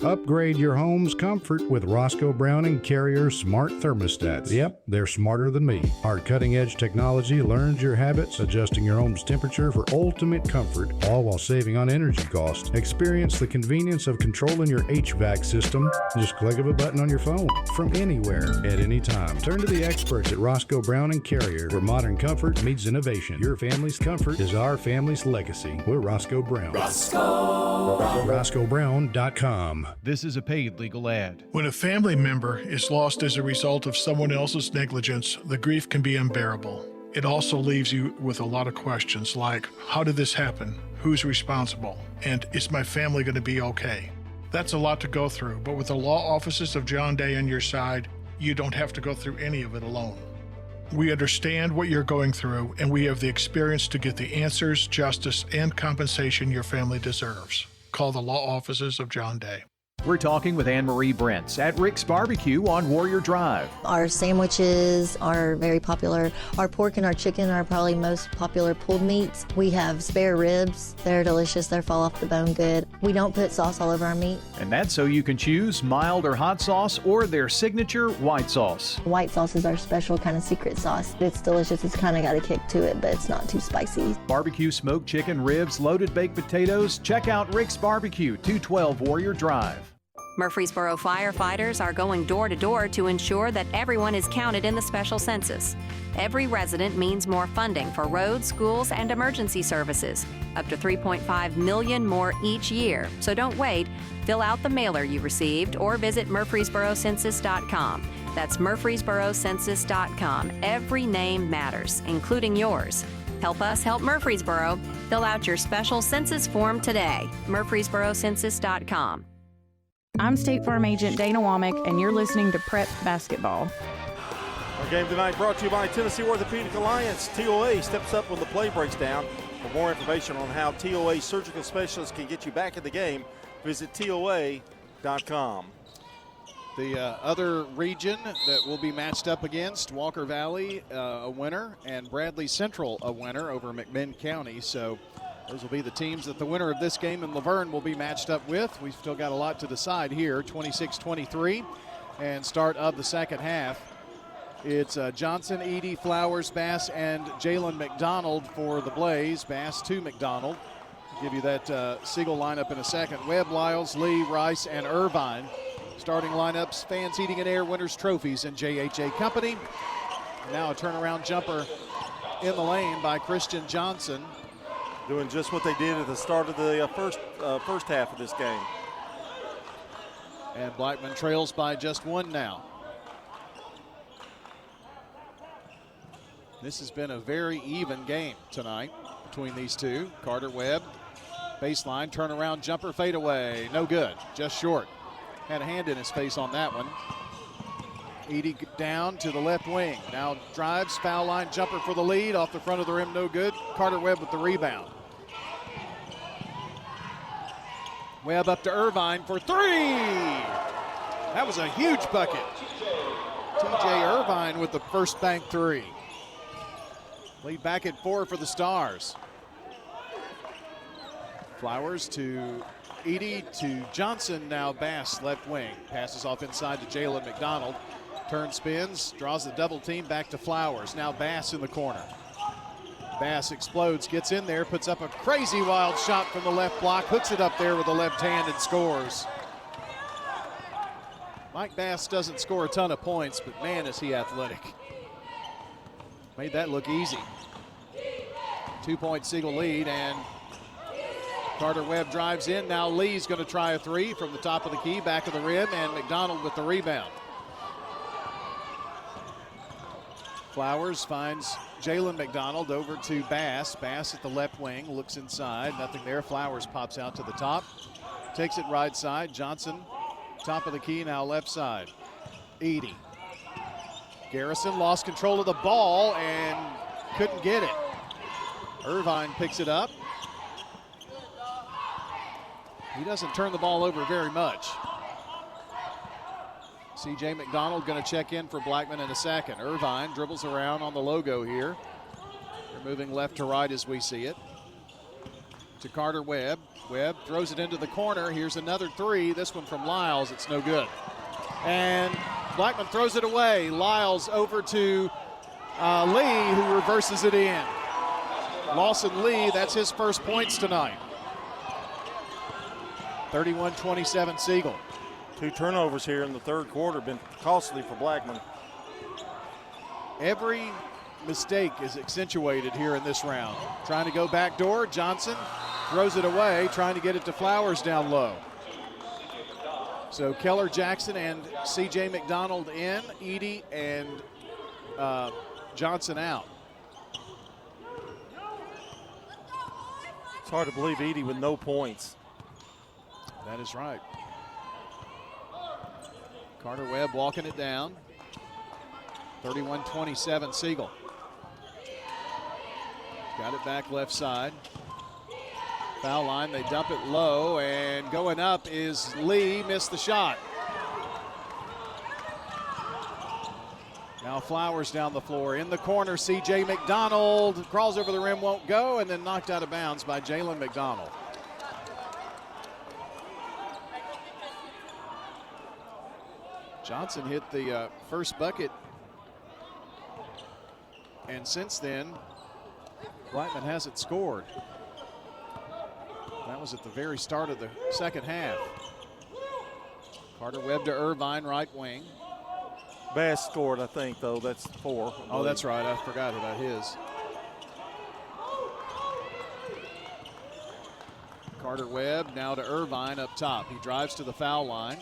Upgrade your home's comfort with Roscoe Brown & Carrier smart thermostats. Yep, they're smarter than me. Our cutting-edge technology learns your habits, adjusting your home's temperature for ultimate comfort, all while saving on energy costs. Experience the convenience of controlling your HVAC system. Just click of a button on your phone from anywhere at any time. Turn to the experts at Roscoe Brown & Carrier, where modern comfort meets innovation. Your family's comfort is our family's legacy. We're Roscoe Brown. RoscoeBrown.com. This is a paid legal ad. When a family member is lost as a result of someone else's negligence, the grief can be unbearable. It also leaves you with a lot of questions like, how did this happen? Who's responsible? And is my family going to be okay? That's a lot to go through, but with the law offices of John Day on your side, you don't have to go through any of it alone. We understand what you're going through, and we have the experience to get the answers, justice, and compensation your family deserves. Call the law offices of John Day. We're talking with Anne-Marie Brents at Rick's Barbecue on Warrior Drive. Our sandwiches are very popular. Our pork and our chicken are probably most popular pulled meats. We have spare ribs. They're delicious. They fall off the bone good. We don't put sauce all over our meat. And that's so you can choose mild or hot sauce or their signature white sauce. White sauce is our special kind of secret sauce. It's delicious. It's kind of got a kick to it, but it's not too spicy. Barbecue smoked chicken, ribs, loaded baked potatoes. Check out Rick's Barbecue, 212 Warrior Drive. Murfreesboro firefighters are going door to door to ensure that everyone is counted in the special census. Every resident means more funding for roads, schools, and emergency services, up to $3.5 million more each year. So don't wait. Fill out the mailer you received or visit murfreesborocensus.com. That's murfreesborocensus.com. Every name matters, including yours. Help us help Murfreesboro. Fill out your special census form today. murfreesborocensus.com. I'm State Farm Agent Dana Womack, and you're listening to Prep Basketball. Our game tonight brought to you by Tennessee Orthopedic Alliance. TOA steps up when the play breaks down. For more information on how TOA surgical specialists can get you back in the game, visit TOA.com. Blackman.com. The other region that will be matched up against, Walker Valley, a winner, and Bradley Central, a winner over McMinn County. So those will be the teams that the winner of this game in Laverne will be matched up with. We've still got a lot to decide here, 26-23, and start of the second half. It's Johnson, Edie, Flowers, Bass, and Jalen McDonald for the Blaze. Bass to McDonald. I'll give you that Siegel lineup in a second. Webb, Lyles, Lee, Rice, and Irvine. Starting lineups, Fans Heating and Air Winners Trophies and JHA Company. And now a turnaround jumper in the lane by Christian Johnson. Doing just what they did at the start of the first half of this game. And Blackman trails by just one now. This has been a very even game tonight between these two. Carter Webb, baseline, turnaround jumper, fadeaway, no good, just short. Had a hand in his face on that one. Edie down to the left wing. Now drives, foul line jumper for the lead. Off the front of the rim, no good. Carter Webb with the rebound. Webb up to Irvine for three. That was a huge bucket. TJ Irvine with the first bank three. Lead back at 4 for the Stars. Flowers to Edie to Johnson, now Bass left wing. Passes off inside to Jalen McDonald. Turn spins, draws the double team back to Flowers. Now Bass in the corner. Bass explodes, gets in there, puts up a crazy wild shot from the left block, hooks it up there with the left hand and scores. Mike Bass doesn't score a ton of points, but man is he athletic. Made that look easy. 2-point Siegel lead, and Carter Webb drives in. Now Lee's going to try a three from the top of the key, back of the rim, and McDonald with the rebound. Flowers finds Jalen McDonald over to Bass. Bass at the left wing, looks inside, nothing there. Flowers pops out to the top, takes it right side. Johnson, top of the key, now left side. Edie. Garrison lost control of the ball and couldn't get it. Irvine picks it up. He doesn't turn the ball over very much. CJ McDonald going to check in for Blackman in a second. Irvine dribbles around on the logo here. They're moving left to right as we see it. To Carter Webb. Webb throws it into the corner. Here's another three. This one from Lyles. It's no good. And Blackman throws it away. Lyles over to Lee, who reverses it in. Lawson Lee, that's his first points tonight. 31-27 Siegel. 2 turnovers here in the third quarter, been costly for Blackman. Every mistake is accentuated here in this round. Trying to go backdoor, Johnson throws it away, trying to get it to Flowers down low. So Keller Jackson and CJ McDonald in, Edie and Johnson out. It's hard to believe Edie with no points. That is right. Carter Webb walking it down. 31-27 Siegel. Got it back left side. Foul line, they dump it low, and going up is Lee, missed the shot. Now Flowers down the floor. In the corner, CJ McDonald crawls over the rim, won't go, and then knocked out of bounds by Jalen McDonald. Johnson hit the first bucket, and since then, Blackman hasn't scored. That was at the very start of the second half. Carter Webb to Irvine, right wing. Bass scored, I think, though. That's 4. Oh, that's right. I forgot about his. Carter Webb now to Irvine up top. He drives to the foul line.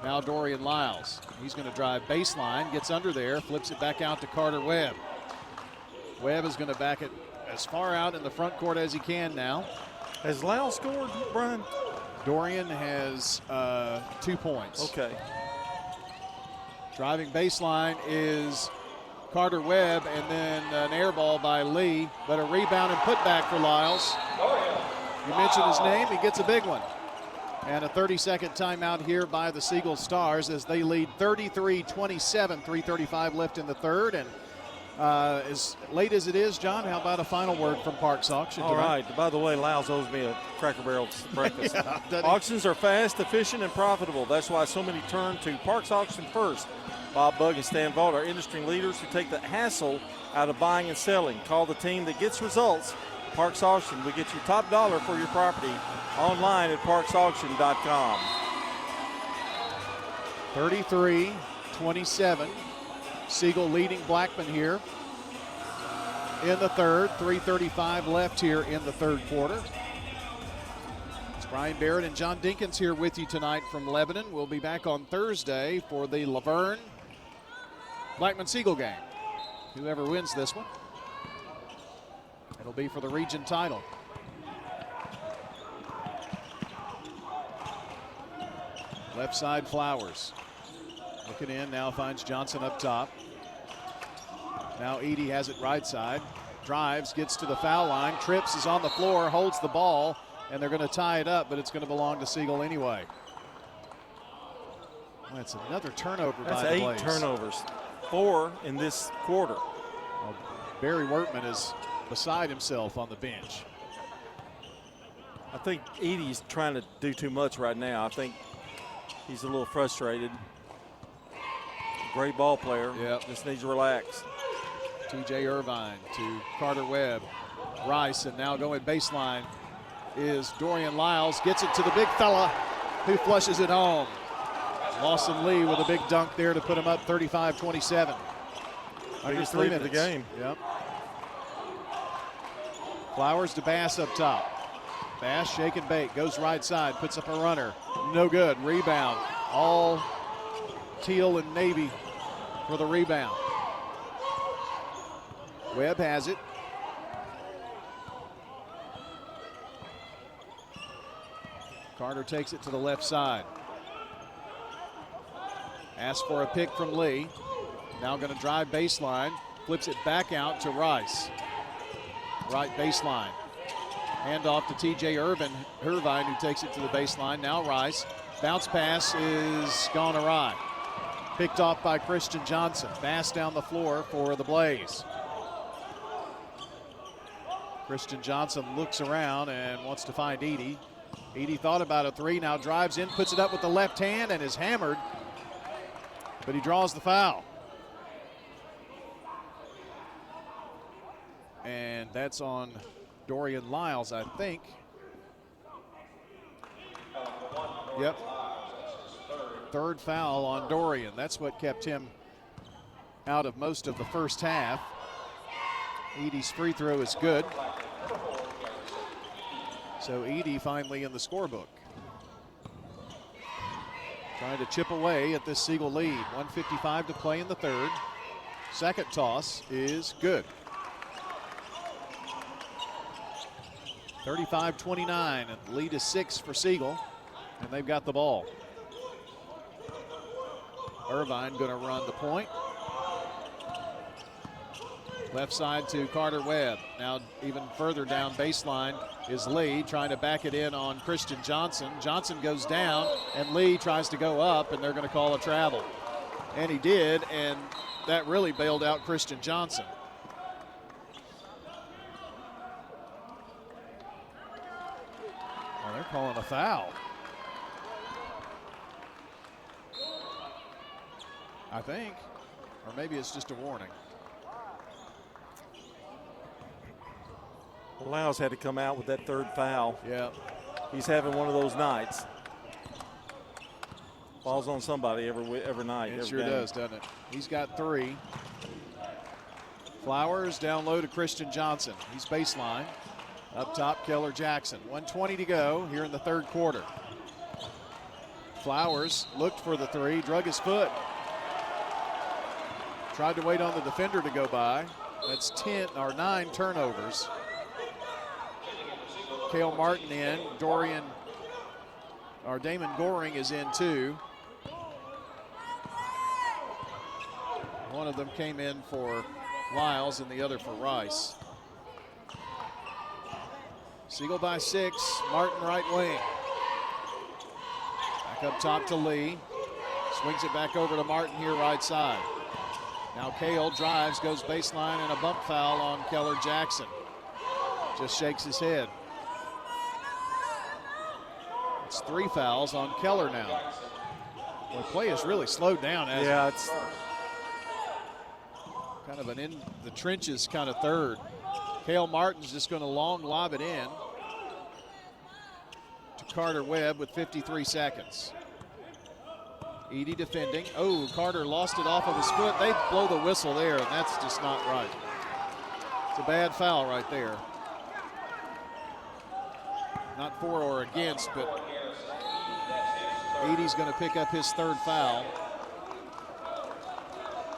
Now Dorian Lyles. He's going to drive baseline, gets under there, flips it back out to Carter Webb. Webb is going to back it as far out in the front court as he can now. Has Lyles scored, Brian? Dorian has 2 points. Okay. Driving baseline is Carter Webb, and then an air ball by Lee, but a rebound and putback for Lyles. You mentioned his name, he gets a big one. And a 30-second timeout here by the Siegel Stars as they lead 33-27, 3:35 left in the third. And as late as it is, John, how about a final word from Parks Auction All tonight? right. By the way, Lyles owes me a Cracker Barrel breakfast. Yeah, Auctions are fast, efficient, and profitable. That's why so many turn to Parks Auction first. Bob Bugg and Stan Vault are industry leaders who take the hassle out of buying and selling. Call the team that gets results. Parks Auction. We get you top dollar for your property online at parksauction.com. 33-27. Siegel leading Blackman here in the third. 3:35 left here in the third quarter. It's Brian Barrett and John Dinkins here with you tonight from Lebanon. We'll be back on Thursday for the Laverne Blackman Siegel game. Whoever wins this one, it'll be for the region title. Left side, Flowers. Looking in, now finds Johnson up top. Now Edey has it right side. Drives, gets to the foul line. Trips, is on the floor, holds the ball, and they're going to tie it up, but it's going to belong to Siegel anyway. Well, that's another turnover by the Blaze. That's 8 turnovers. 4 in this quarter. Well, Barry Wortman is beside himself on the bench. I think Edey's trying to do too much right now. I think he's a little frustrated. Great ball player. Yep. Just needs to relax. TJ Irvine to Carter Webb. Rice, and now going baseline is Dorian Lyles. Gets it to the big fella who flushes it home. Lawson Lee with a big dunk there to put him up 35-27. Biggest lead of the game. Yep. Flowers to Bass up top. Bass, shake and bake, goes right side, puts up a runner. No good. Rebound. All teal and navy for the rebound. Webb has it. Carter takes it to the left side. Asks for a pick from Lee. Now going to drive baseline. Flips it back out to Rice. Right baseline. Handoff to TJ Irvine, who takes it to the baseline. Now Rice. Bounce pass is gone awry. Picked off by Christian Johnson. Bass down the floor for the Blaze. Christian Johnson looks around and wants to find Edey. Edey thought about a three, now drives in, puts it up with the left hand and is hammered, but he draws the foul. And that's on Dorian Lyles, I think. Yep. Third foul on Dorian. That's what kept him out of most of the first half. Edey's free throw is good. So Edey finally in the scorebook. Trying to chip away at this Siegel lead. 1:55 to play in the third. Second toss is good. 35-29, and the lead is 6 for Siegel, and they've got the ball. Irvine going to run the point. Left side to Carter Webb. Now even further down baseline is Lee trying to back it in on Christian Johnson. Johnson goes down and Lee tries to go up, and they're going to call a travel. And he did, and that really bailed out Christian Johnson. Well, they're calling a foul. I think, or maybe it's just a warning. Lyles had to come out with that third foul. Yeah. He's having one of those nights. Falls on somebody every night. It every sure game. does, doesn't it? He's got 3. Flowers down low to Christian Johnson. He's baseline. Up top, Keller Jackson. 1:20 to go here in the third quarter. Flowers looked for the 3, drug his foot. Tried to wait on the defender to go by. That's 9 turnovers. Cale Martin in, Damon Goring is in too. One of them came in for Lyles and the other for Rice. Siegel by 6, Martin right wing. Back up top to Lee. Swings it back over to Martin here right side. Now Kale drives, goes baseline, and a bump foul on Keller Jackson. Just shakes his head. It's 3 fouls on Keller now. Boy, play has really slowed down. Yeah, it's kind of an in the trenches kind of third. Kale Martin's just going to long lob it in to Carter Webb with 53 seconds. Edey defending. Oh, Carter lost it off of his foot. They blow the whistle there, and that's just not right. It's a bad foul right there. Not for or against, but Edey's going to pick up his 3rd foul.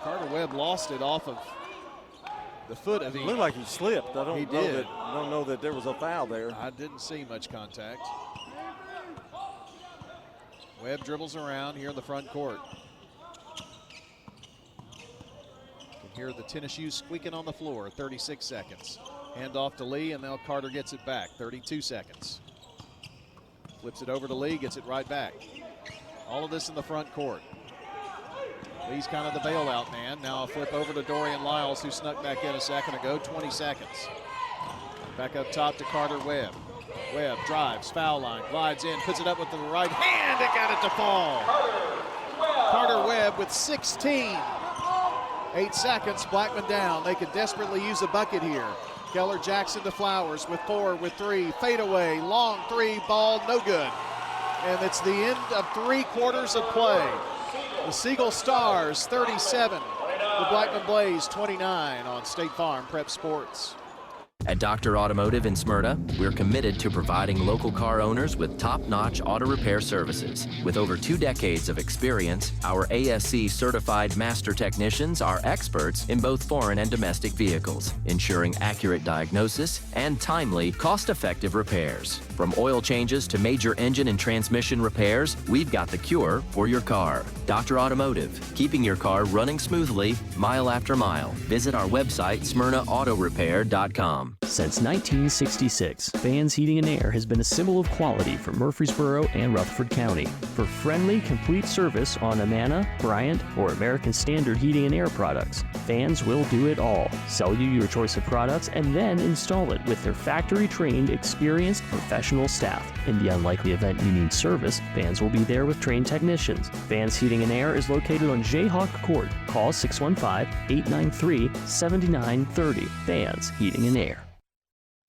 Carter Webb lost it off of the foot of Edey. It looked like he slipped. I don't know that there was a foul there. I didn't see much contact. Webb dribbles around here in the front court. You can hear the tennis shoes squeaking on the floor. 36 seconds. Hand off to Lee, and now Carter gets it back. 32 seconds. Flips it over to Lee, gets it right back. All of this in the front court. Lee's kind of the bailout man. Now a flip over to Dorian Lyles, who snuck back in a second ago. 20 seconds. Back up top to Carter Webb. Webb drives, foul line, glides in, puts it up with the right hand, and got it to fall. Carter Webb with 16. 8 seconds, Blackman down. They could desperately use a bucket here. Keller Jackson to Flowers with 4, with 3, fade away, long 3, ball, no good. And it's the end of 3 quarters of play. The Siegel Stars 37, the Blackman Blaze 29 on State Farm Prep Sports. At Dr. Automotive in Smyrna, we're committed to providing local car owners with top-notch auto repair services. With over 2 decades of experience, our ASC certified master technicians are experts in both foreign and domestic vehicles, ensuring accurate diagnosis and timely, cost-effective repairs. From oil changes to major engine and transmission repairs, we've got the cure for your car. Dr. Automotive, keeping your car running smoothly, mile after mile. Visit our website, smyrnaautorepair.com. Since 1966, Fans Heating and Air has been a symbol of quality for Murfreesboro and Rutherford County. For friendly, complete service on Amana, Bryant, or American Standard Heating and Air products, Fans will do it all. Sell you your choice of products and then install it with their factory-trained, experienced, professional staff. In the unlikely event you need service, Fans will be there with trained technicians. Fans Heating and Air is located on Jayhawk Court. Call 615-893-7930. Fans Heating and Air.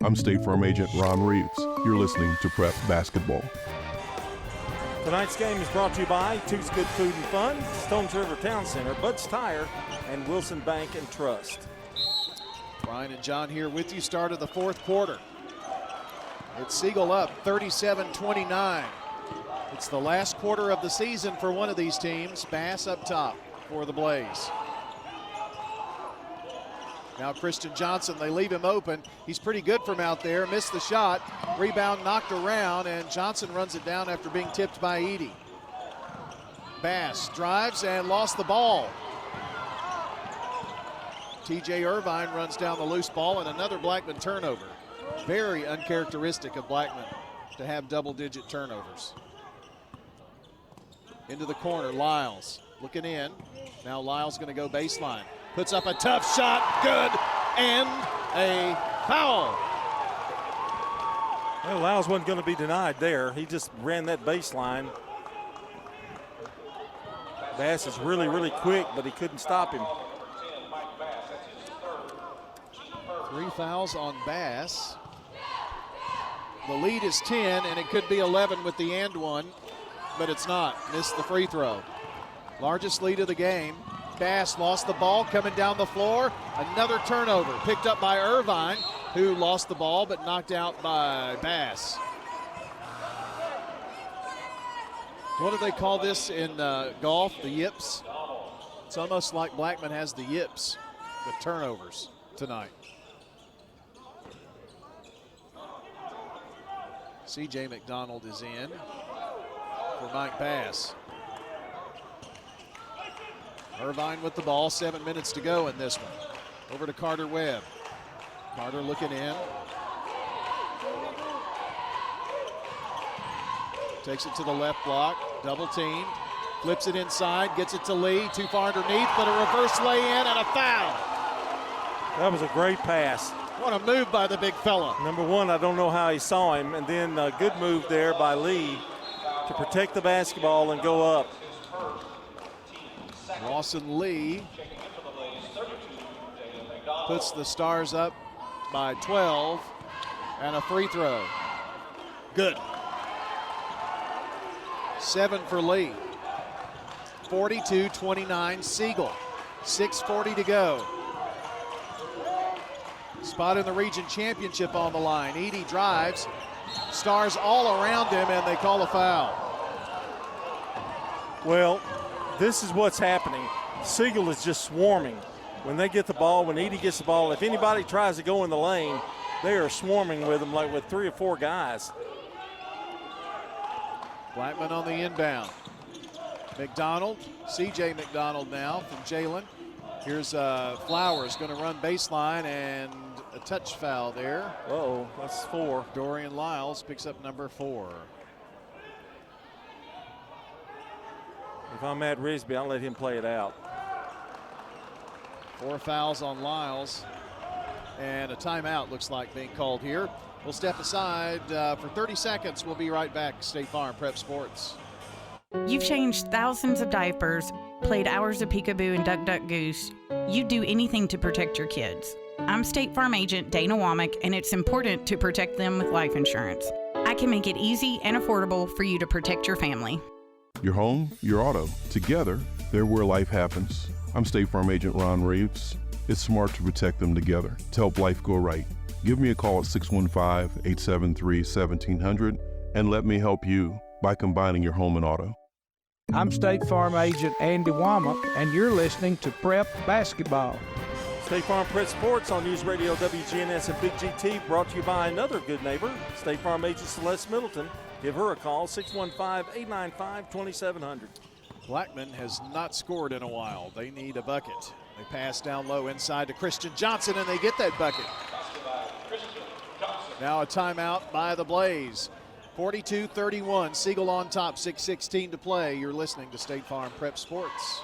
I'm State Farm Agent Ron Reeves. You're listening to Prep Basketball. Tonight's game is brought to you by Toots Good Food and Fun, Stones River Town Center, Bud's Tire, and Wilson Bank and Trust. Brian and John here with you. Start of the 4th quarter. It's Siegel up 37-29. It's the last quarter of the season for one of these teams. Bass up top for the Blaze. Now Christian Johnson, they leave him open. He's pretty good from out there. Missed the shot. Rebound knocked around, and Johnson runs it down after being tipped by Edey. Bass drives and lost the ball. TJ Irvine runs down the loose ball, and another Blackman turnover. Very uncharacteristic of Blackman to have double-digit turnovers. Into the corner, Lyles looking in. Now Lyles going to go baseline. Puts up a tough shot, good, and a foul. Well, Lyles wasn't going to be denied there. He just ran that baseline. Bass is really, really quick, but he couldn't stop him. 3 fouls on Bass. The lead is 10, and it could be 11 with the and one, but it's not. Missed the free throw. Largest lead of the game. Bass lost the ball coming down the floor. Another turnover picked up by Irvine, who lost the ball but knocked out by Bass. What do they call this in golf? The yips? It's almost like Blackman has the yips with turnovers tonight. C.J. McDonald is in for Mike Bass. Irvine with the ball, 7 minutes to go in this one. Over to Carter Webb. Carter looking in. Takes it to the left block. Double team. Flips it inside, gets it to Lee. Too far underneath, but a reverse lay-in and a foul. That was a great pass. What a move by the big fella. Number one, I don't know how he saw him, and then a good move there by Lee to protect the basketball and go up. Lawson Lee puts the Stars up by 12, and a free throw. Good. 7 for Lee. 42-29 Siegel. 6:40 to go. Spot in the region championship on the line. Edey drives. Stars all around him, and they call a foul. Well, this is what's happening. Siegel is just swarming. When they get the ball, when Edey gets the ball, if anybody tries to go in the lane, they are swarming with him like with 3 or 4 guys. Blackman on the inbound. McDonald, C.J. McDonald now from Jalen. Here's Flowers going to run baseline, and a touch foul there. Uh-oh, that's 4. Dorian Lyles picks up number 4. If I'm Matt Risby, I'll let him play it out. 4 fouls on Lyles, and a timeout looks like being called here. We'll step aside for 30 seconds. We'll be right back. State Farm Prep Sports. You've changed thousands of diapers, played hours of peekaboo and duck, duck, goose. You'd do anything to protect your kids. I'm State Farm agent Dana Womack, and it's important to protect them with life insurance. I can make it easy and affordable for you to protect your family. Your home, your auto. Together, they're where life happens. I'm State Farm agent Ron Reeves. It's smart to protect them together to help life go right. Give me a call at 615-873-1700 and let me help you by combining your home and auto. I'm State Farm agent Andy Womack, and you're listening to Prep Basketball. State Farm Prep Sports on News Radio WGNS and Big GT, brought to you by another good neighbor, State Farm agent Celeste Middleton. Give her a call, 615-895-2700. Blackman has not scored in a while. They need a bucket. They pass down low inside to Christian Johnson, and they get that bucket. Now a timeout by the Blaze. 42-31, Siegel on top, 6:16 to play. You're listening to State Farm Prep Sports.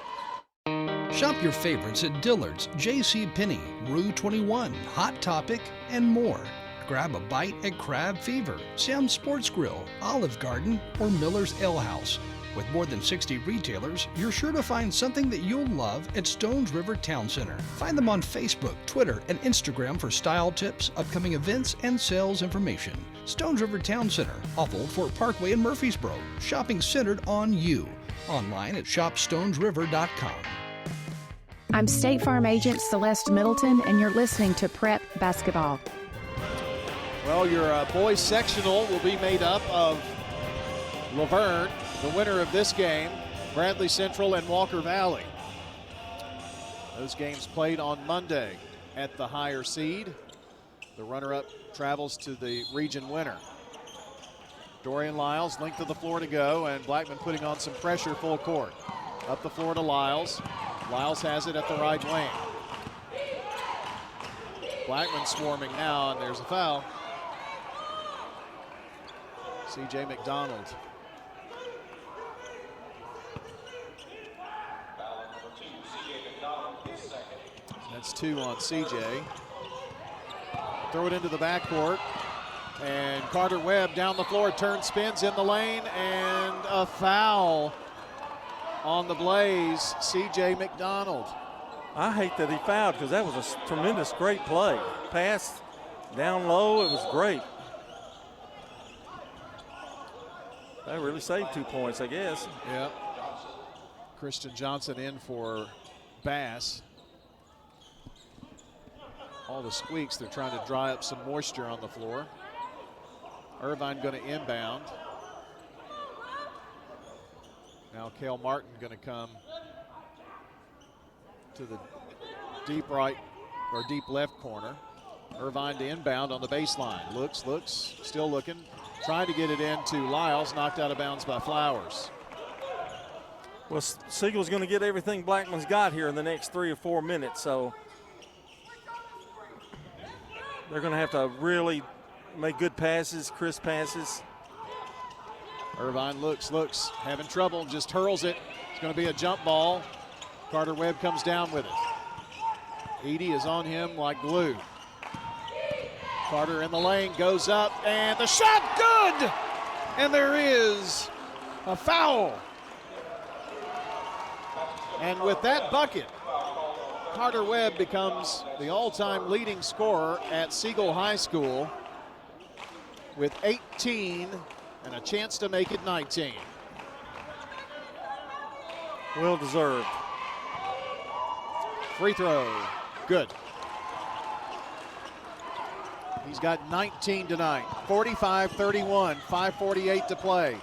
Shop your favorites at Dillard's, J.C. Penney, Rue 21, Hot Topic, and more. Grab a bite at Crab Fever, Sam's Sports Grill, Olive Garden, or Miller's Ale House. With more than 60 retailers, you're sure to find something that you'll love at Stones River Town Center. Find them on Facebook, Twitter, and Instagram for style tips, upcoming events, and sales information. Stones River Town Center, off Old Fort Parkway in Murfreesboro. Shopping centered on you. Online at shopstonesriver.com. I'm State Farm agent Celeste Middleton, and you're listening to Prep Basketball. Well, your boys sectional will be made up of Laverne, the winner of this game, Bradley Central, and Walker Valley. Those games played on Monday at the higher seed. The runner-up travels to the region winner. Dorian Lyles, length of the floor to go, and Blackman putting on some pressure full court. Up the floor to Lyles. Lyles has it at the right wing. Blackman swarming now, and there's a foul. C.J. McDonald. That's 2 on C.J. Throw it into the backcourt. And Carter Webb down the floor, turns, spins in the lane, and a foul on the Blaze, C.J. McDonald. I hate that he fouled because that was a tremendous, great play. Pass down low, it was great. That really saved 2 points, I guess. Yeah. Christian Johnson in for Bass. All the squeaks, they're trying to dry up some moisture on the floor. Irvine going to inbound. Now Cale Martin going to come to the deep right or deep left corner. Irvine to inbound on the baseline. Looks, still looking. Trying to get it into Lyles, knocked out of bounds by Flowers. Well, Siegel's going to get everything Blackman's got here in the next 3 or 4 minutes, so they're going to have to really make good passes, crisp passes. Irvine looks, having trouble, just hurls it. It's going to be a jump ball. Carter Webb comes down with it. Edey is on him like glue. Carter in the lane, goes up, and the shot, good! And there is a foul. And with that bucket, Carter Webb becomes the all-time leading scorer at Siegel High School with 18 and a chance to make it 19. Well deserved. Free throw, good. He's got 19 tonight, 45-31, 5:48 to play.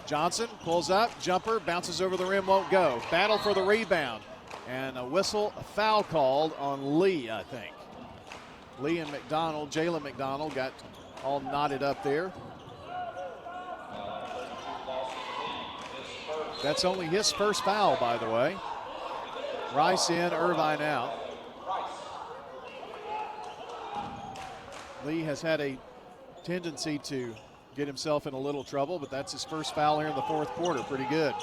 Johnson pulls up, jumper, bounces over the rim, won't go. Battle for the rebound, and a whistle, a foul called on Lee, I think. Lee and McDonald, Jalen McDonald got all knotted up there. That's only his first foul, by the way. Rice in, Irvine out. Lee has had a tendency to get himself in a little trouble, but that's his first foul here in the fourth quarter. Pretty good.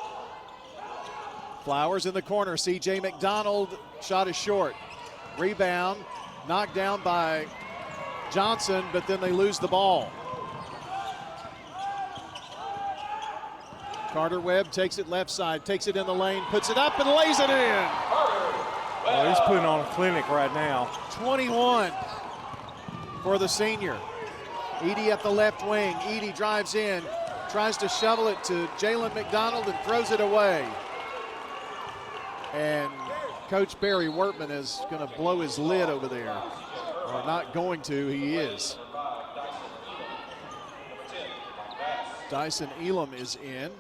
Flowers in the corner. C.J. McDonald, shot is short. Rebound, knocked down by Johnson, but then they lose the ball. Carter Webb takes it left side, takes it in the lane, puts it up and lays it in. Well, he's putting on a clinic right now. 21 for the senior. Edey at the left wing. Edey drives in, tries to shovel it to Jalen McDonald and throws it away. And Coach Barry Wortman is going to blow his lid over there. Or not going to, he is. Dyson Elam is in.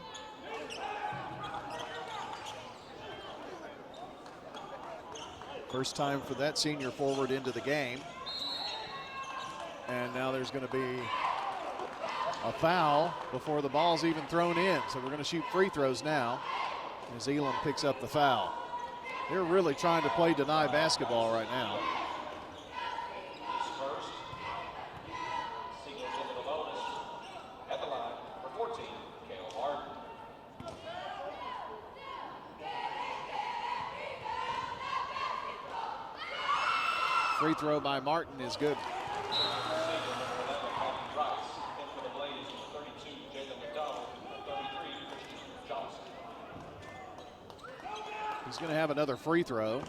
First time for that senior forward into the game. And now there's going to be a foul before the ball's even thrown in. So we're going to shoot free throws now as Elam picks up the foul. They're really trying to play deny basketball right now. Free throw by Martin is good. He's going to have another free throw.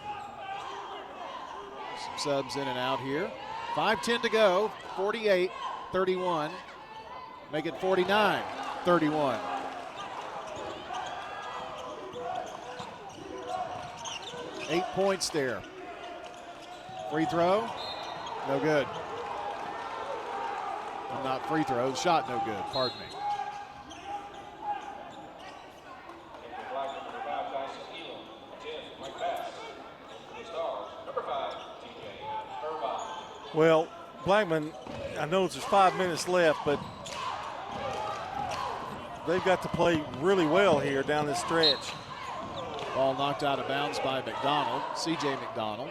Some subs in and out here. 5:10 to go, 48-31. Make it 49-31. Eight points there. Free throw, no good. Not free throw, shot no good, pardon me. Well, Blackman, I know there's 5 minutes left, but they've got to play really well here down this stretch. Ball knocked out of bounds by McDonald, C.J. McDonald.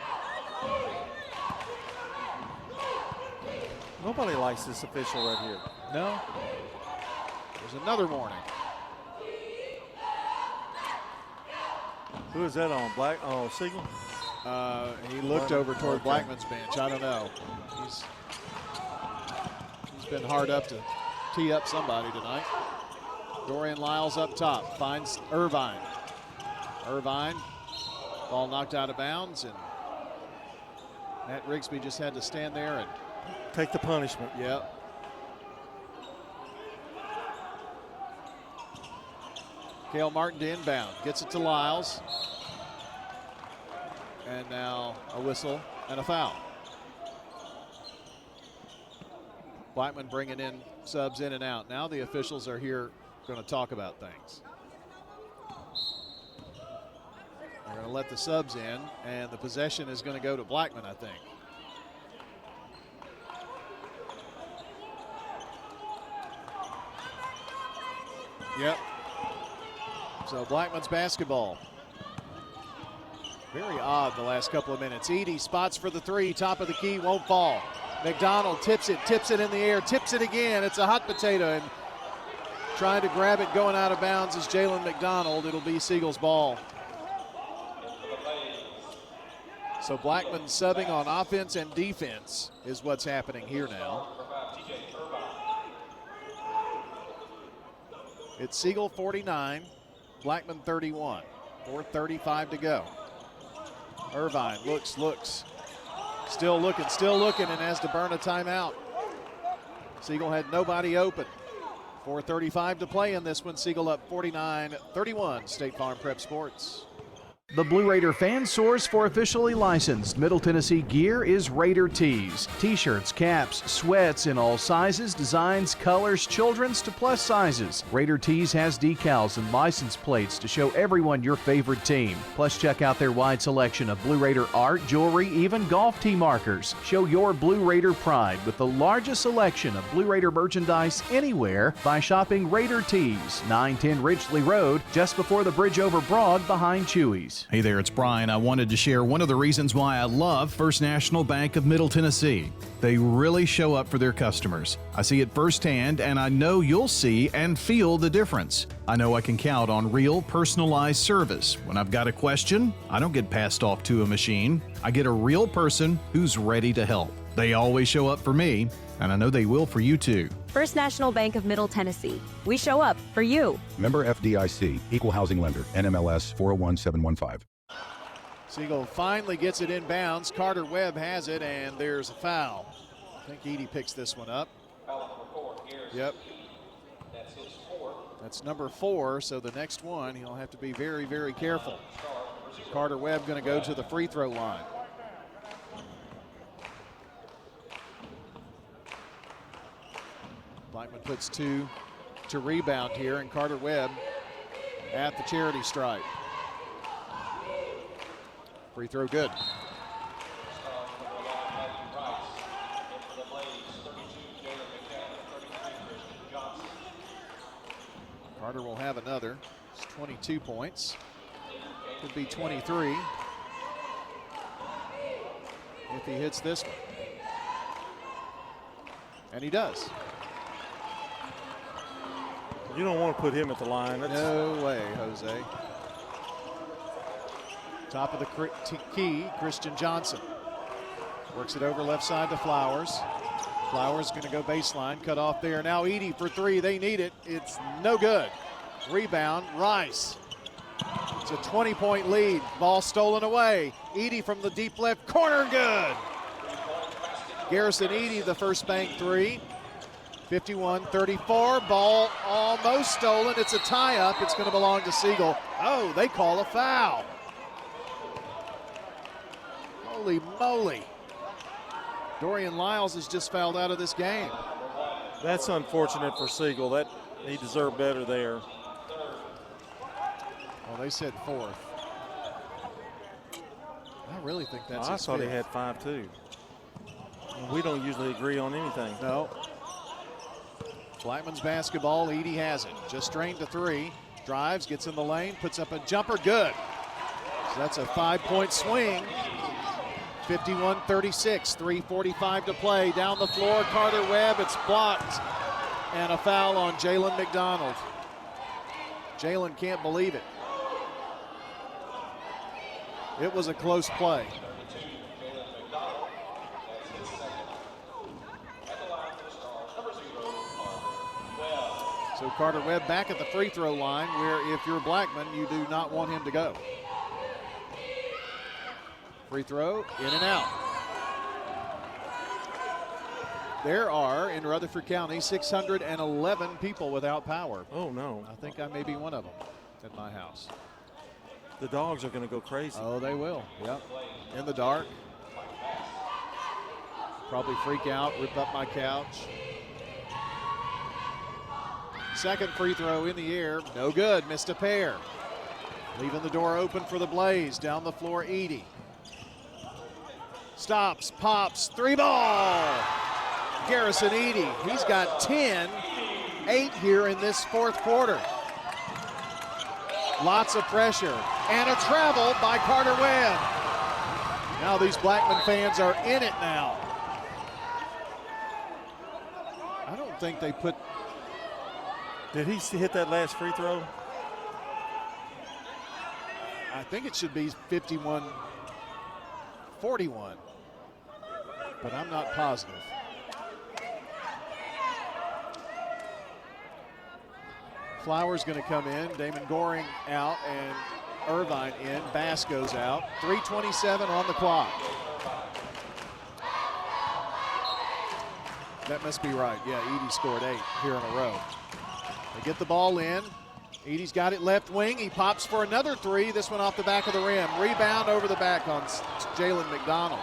Nobody likes this official right here. No. There's another warning. Who is that on? Siegel? He looked over toward Blackman's bench. I don't know. He's been hard up to tee up somebody tonight. Dorian Lyles up top, finds Irvine. Irvine, ball knocked out of bounds, and Matt Rigsby just had to stand there and take the punishment. Yep. Cale Martin to inbound, gets it to Lyles. And now a whistle and a foul. Blackman bringing in subs in and out. Now the officials are here going to talk about things. They're going to let the subs in, and the possession is going to go to Blackman, I think. Yep. So Blackman's basketball. Very odd the last couple of minutes. Edey spots for the three, top of the key, won't fall. McDonald tips it in the air, tips it again. It's a hot potato, and trying to grab it going out of bounds is Jalen McDonald. It'll be Siegel's ball. So Blackman subbing on offense and defense is what's happening here now. It's Siegel 49, Blackman 31. 4:35 to go. Irvine looks. Still looking, and has to burn a timeout. Siegel had nobody open. 4:35 to play in this one. Siegel up 49-31. State Farm Prep Sports. The Blue Raider fan source for officially licensed Middle Tennessee gear is Raider Tees. T-shirts, caps, sweats in all sizes, designs, colors, children's to plus sizes. Raider Tees has decals and license plates to show everyone your favorite team. Plus, check out their wide selection of Blue Raider art, jewelry, even golf tee markers. Show your Blue Raider pride with the largest selection of Blue Raider merchandise anywhere by shopping Raider Tees, 910 Ridgely Road, just before the bridge over Broad behind Chewy's. Hey there, it's Brian. I wanted to share one of the reasons why I love First National Bank of Middle Tennessee. They really show up for their customers. I see it firsthand, and I know you'll see and feel the difference. I know I can count on real, personalized service. When I've got a question, I don't get passed off to a machine. I get a real person who's ready to help. They always show up for me, and I know they will for you too. First National Bank of Middle Tennessee. We show up for you. Member FDIC, Equal Housing Lender, NMLS 401715. Siegel finally gets it inbounds. Carter Webb has it, and there's a foul. I think Edie picks this one up. Yep. That's number 4, so the next one, he'll have to be very, very careful. Carter Webb going to go to the free throw line. Blackman puts 2 to rebound here, and Carter Webb at the charity stripe. Free throw good. Carter will have another. It's 22 points. Could be 23 if he hits this one. And he does. You don't want to put him at the line. No way, Jose. Top of the key, Christian Johnson. Works it over left side to Flowers. Flowers going to go baseline, cut off there. Now Edie for 3, they need it. It's no good. Rebound, Rice. It's a 20-point lead. Ball stolen away. Edie from the deep left corner, good. Garrison Edie, the first bank 3. 51-34, ball almost stolen. It's a tie-up. It's going to belong to Siegel. Oh, they call a foul. Holy moly. Dorian Lyles has just fouled out of this game. That's unfortunate for Siegel. That he deserved better there. Well, they said 4th. I really think that's his I thought 5th. he had 5 too. We don't usually agree on anything. No. Blackman's basketball, Edie has it. Just drained to 3. Drives, gets in the lane, puts up a jumper, good. So that's a 5-point swing. 51-36, 3:45 to play. Down the floor, Carter Webb, it's blocked. And a foul on Jalen McDonald. Jalen can't believe it. It was a close play. So Carter Webb back at the free throw line, where if you're Blackman, you do not want him to go. Free throw, in and out. There are, in Rutherford County, 611 people without power. Oh, no. I think I may be one of them at my house. The dogs are going to go crazy. Oh, they will, yep. In the dark. Probably freak out, rip up my couch. Second free throw in the air, no good, missed a pair. Leaving the door open for the Blaze. Down the floor, Edie. Stops, pops, 3 ball. Garrison Edie, he's got 10, 8 here in this 4th quarter. Lots of pressure, and a travel by Carter Webb. Now these Blackman fans are in it now. I don't think they put Did he hit that last free throw? I think it should be 51-41, but I'm not positive. Flowers going to come in, Damon Goring out, and Irvine in. Bass goes out. 3:27 on the clock. That must be right. Yeah, Edey scored 8 here in a row. They get the ball in. Edey's got it left wing. He pops for another 3. This one off the back of the rim. Rebound over the back on Jalen McDonald.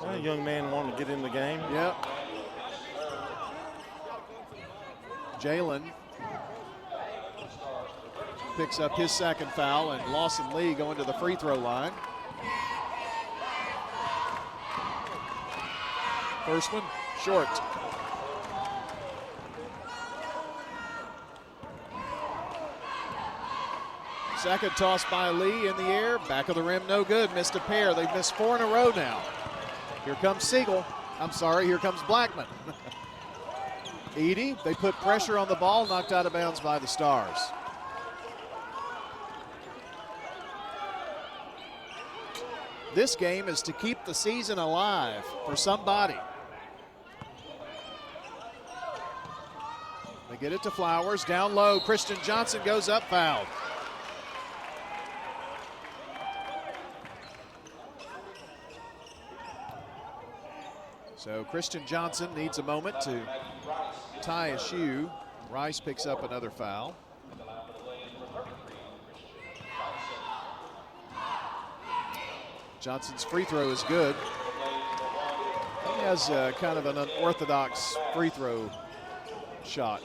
A young man wanting to get in the game. Yep. Jalen picks up his second foul, and Lawson Lee going to the free throw line. First one, short. Second toss by Lee in the air, back of the rim, no good. Missed a pair. They've missed 4 in a row now. Here comes Siegel. Here comes Blackman. Edey, they put pressure on the ball, knocked out of bounds by the Stars. This game is to keep the season alive for somebody. They get it to Flowers, down low. Christian Johnson goes up, fouled. So Christian Johnson needs a moment to tie a shoe. Rice picks up another foul. Johnson's free throw is good. He has kind of an unorthodox free throw shot.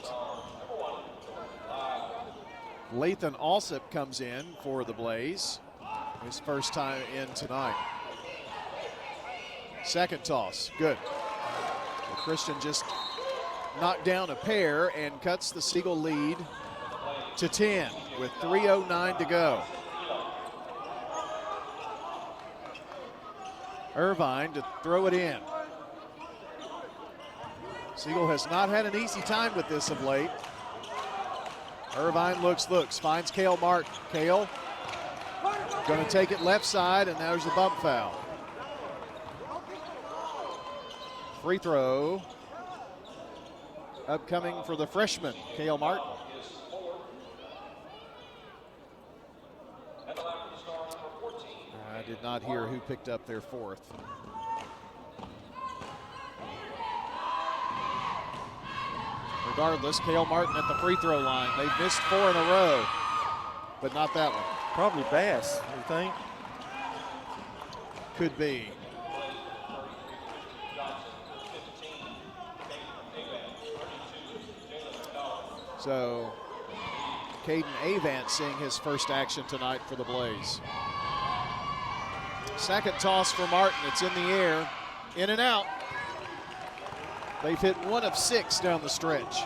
Lathan Alsop comes in for the Blaze. His first time in tonight. Second toss, good. Christian just knocked down a pair and cuts the Siegel lead to 10 with 3:09 to go. Irvine to throw it in. Siegel has not had an easy time with this of late. Irvine looks, finds Cale Martin. Cale going to take it left side, and there's the bump foul. Free throw upcoming for the freshman, Cale Martin. I did not hear who picked up their fourth. Regardless, Cale Martin at the free throw line. They've missed 4 in a row, but not that one. Probably Bass, you think? Could be. So, Caden Avant seeing his first action tonight for the Blaze. Second toss for Martin. It's in the air, in and out. They've hit 1 of 6 down the stretch.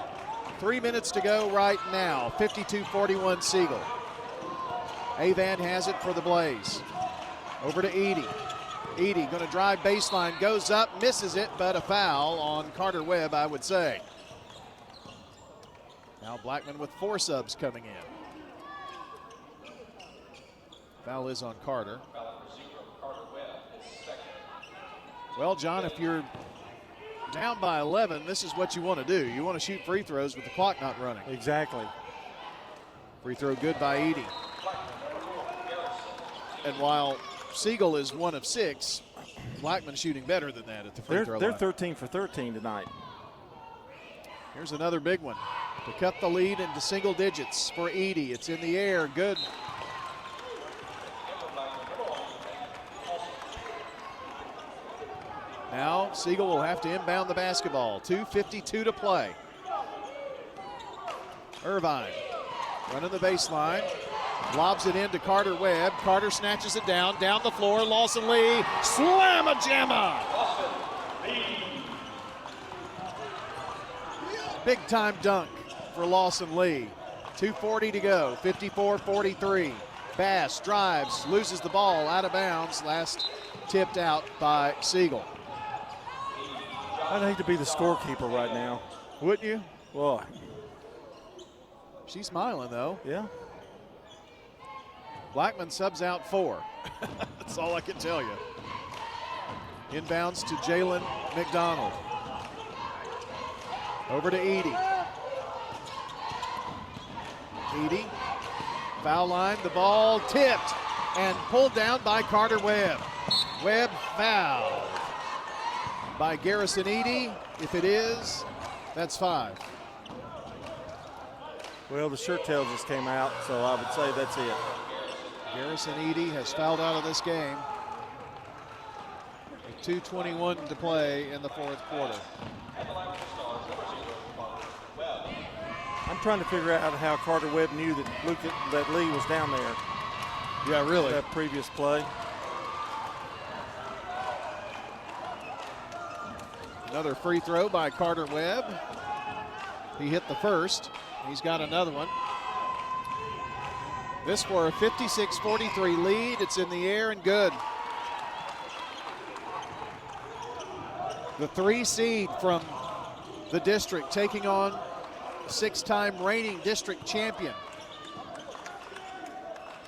3 minutes to go right now. 52-41 Siegel. Avant has it for the Blaze. Over to Edey. Edey going to drive baseline, goes up, misses it, but a foul on Carter Webb, I would say. Now Blackman with 4 subs coming in. Foul is on Carter. Well, John, if you're down by 11, this is what you want to do. You want to shoot free throws with the clock not running. Exactly. Free throw good by Edey. And while Siegel is 1 of 6, Blackman shooting better than that at the free throw line. They're 13 for 13 tonight. Here's another big one to cut the lead into single digits for Edey. It's in the air, good. Now Siegel will have to inbound the basketball. 2:52 to play. Irvine running the baseline. Lobs it into Carter Webb. Carter snatches it down the floor. Lawson Lee, slam-a-jamma! Big time dunk for Lawson Lee. 2:40 to go, 54-43. Bass drives, loses the ball, out of bounds. Last tipped out by Siegel. I'd hate to be the scorekeeper right now. Wouldn't you? Boy. She's smiling, though. Yeah. Blackman subs out 4. That's all I can tell you. Inbounds to Jalen McDonald. Over to Edie. Edie, foul line, the ball tipped and pulled down by Carter Webb. Webb fouled by Garrison Edie. If it is, that's 5. Well, the shirt tail just came out, so I would say that's it. Garrison Edie has fouled out of this game. With 2:21 to play in the 4th quarter. I'm trying to figure out how Carter Webb knew that Lee was down there. Yeah, really. That previous play. Another free throw by Carter Webb. He hit the first. He's got another one. This for a 56-43 lead. It's in the air and good. The 3 seed from the district taking on 6-time reigning district champion.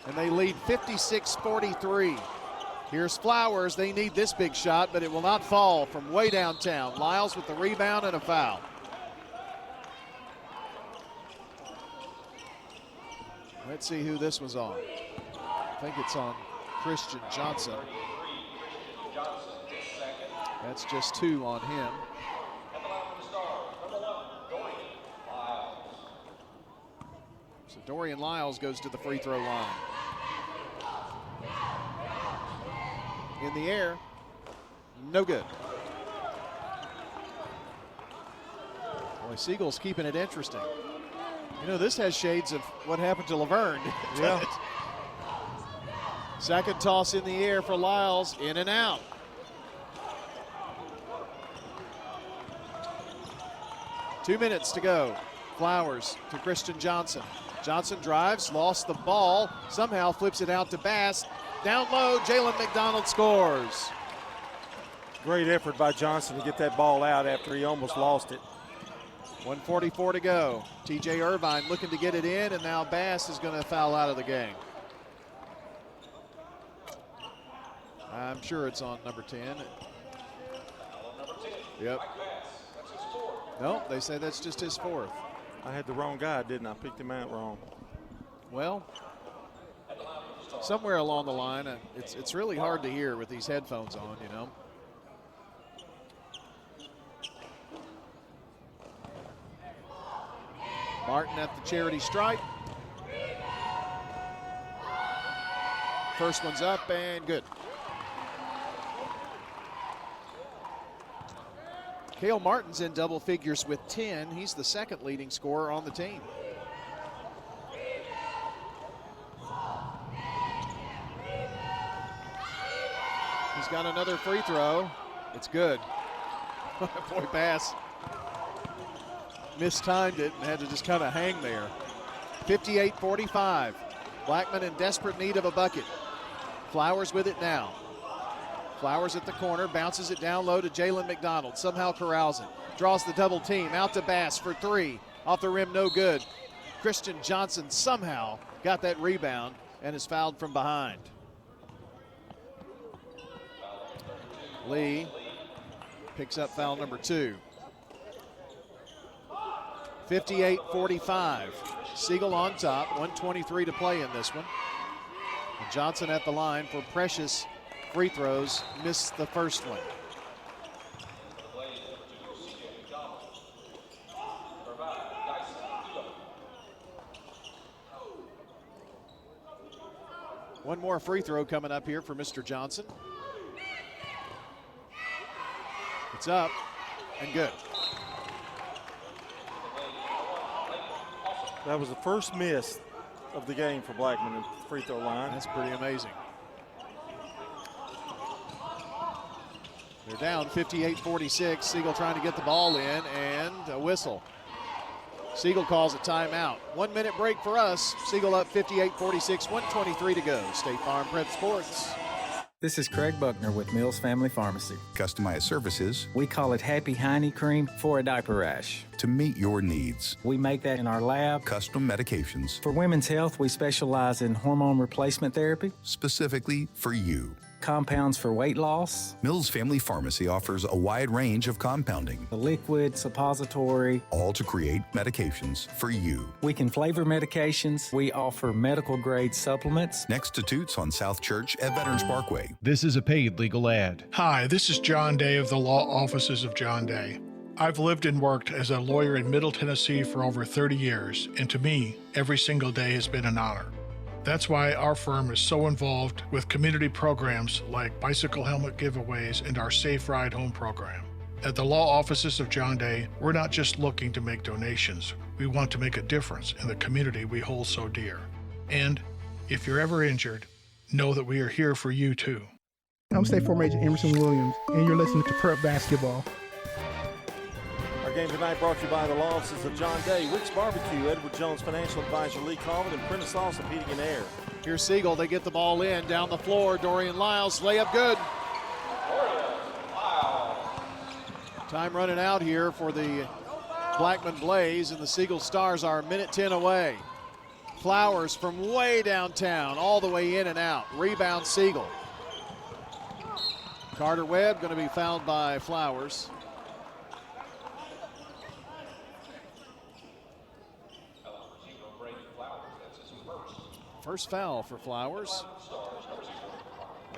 And they lead 56-43. Here's Flowers. They need this big shot, but it will not fall from way downtown. Lyles with the rebound and a foul. Let's see who this was on. I think it's on Christian Johnson. That's just 2 on him. So Dorian Lyles goes to the free throw line. In the air, no good. Boy, Siegel's keeping it interesting. You know, this has shades of what happened to Laverne. Yeah. Second toss in the air for Lyles, in and out. Two minutes to go. Flowers to Christian Johnson. Johnson drives, lost the ball, somehow flips it out to Bass. Down low, Jalen McDonald scores. Great effort by Johnson to get that ball out after he almost lost it. 1:44 to go. TJ Irvine looking to get it in, and now Bass is going to foul out of the game. I'm sure it's on number 10. Yep. No, they say that's just his 4th. I had the wrong guy, didn't I? Picked him out wrong. Well, somewhere along the line, it's really hard to hear with these headphones on, you know. Martin at the charity stripe. First one's up and good. Cale Martin's in double figures with 10. He's the 2nd leading scorer on the team. He's got another free throw. It's good. Boy, Bass mistimed it and had to just kind of hang there. 58-45. Blackman in desperate need of a bucket. Flowers with it now. Flowers at the corner, bounces it down low to Jalen McDonald. Somehow corrals it. Draws the double team. Out to Bass for 3. Off the rim, no good. Christian Johnson somehow got that rebound and is fouled from behind. Lee picks up foul number 2. 58-45. Siegel on top, 1:23 to play in this one. And Johnson at the line for precious free throws, missed the first one. One more free throw coming up here for Mr. Johnson. It's up and good. That was the first miss of the game for Blackman at the free throw line. That's pretty amazing. They're down 58-46. Siegel trying to get the ball in, and a whistle. Siegel calls a timeout. 1 minute break for us. Siegel up 58-46, 1:23 to go. State Farm Prep Sports. This is Craig Buckner with Mills Family Pharmacy. Customized services. We call it Happy Hiney Cream for a diaper rash. To meet your needs. We make that in our lab. Custom medications. For women's health, we specialize in hormone replacement therapy. Specifically for you. Compounds for weight loss. Mills Family Pharmacy offers a wide range of compounding. The liquid, suppository. All to create medications for you. We can flavor medications. We offer medical grade supplements. Next to Toots on South Church at Veterans Parkway. This is a paid legal ad. Hi, this is John Day of the Law Offices of John Day. I've lived and worked as a lawyer in Middle Tennessee for over 30 years, and to me, every single day has been an honor. That's why our firm is so involved with community programs like bicycle helmet giveaways and our Safe Ride Home program. At the Law Offices of John Day, we're not just looking to make donations. We want to make a difference in the community we hold so dear. And if you're ever injured, know that we are here for you too. I'm State Farm Agent Emerson Williams, and you're listening to Prep Basketball. Our game tonight brought to you by the law offices of John Day, Wick's Barbecue, Edward Jones Financial Advisor Lee Colvin, and Prentice Lawson Heating and Air. Here's Siegel. They get the ball in down the floor. Dorian Lyles, layup good. Time running out here for the Blackman Blaze, and the Siegel Stars are a minute 10 away. Flowers from way downtown, all the way in and out. Rebound Siegel. Carter Webb going to be fouled by Flowers. First foul for Flowers.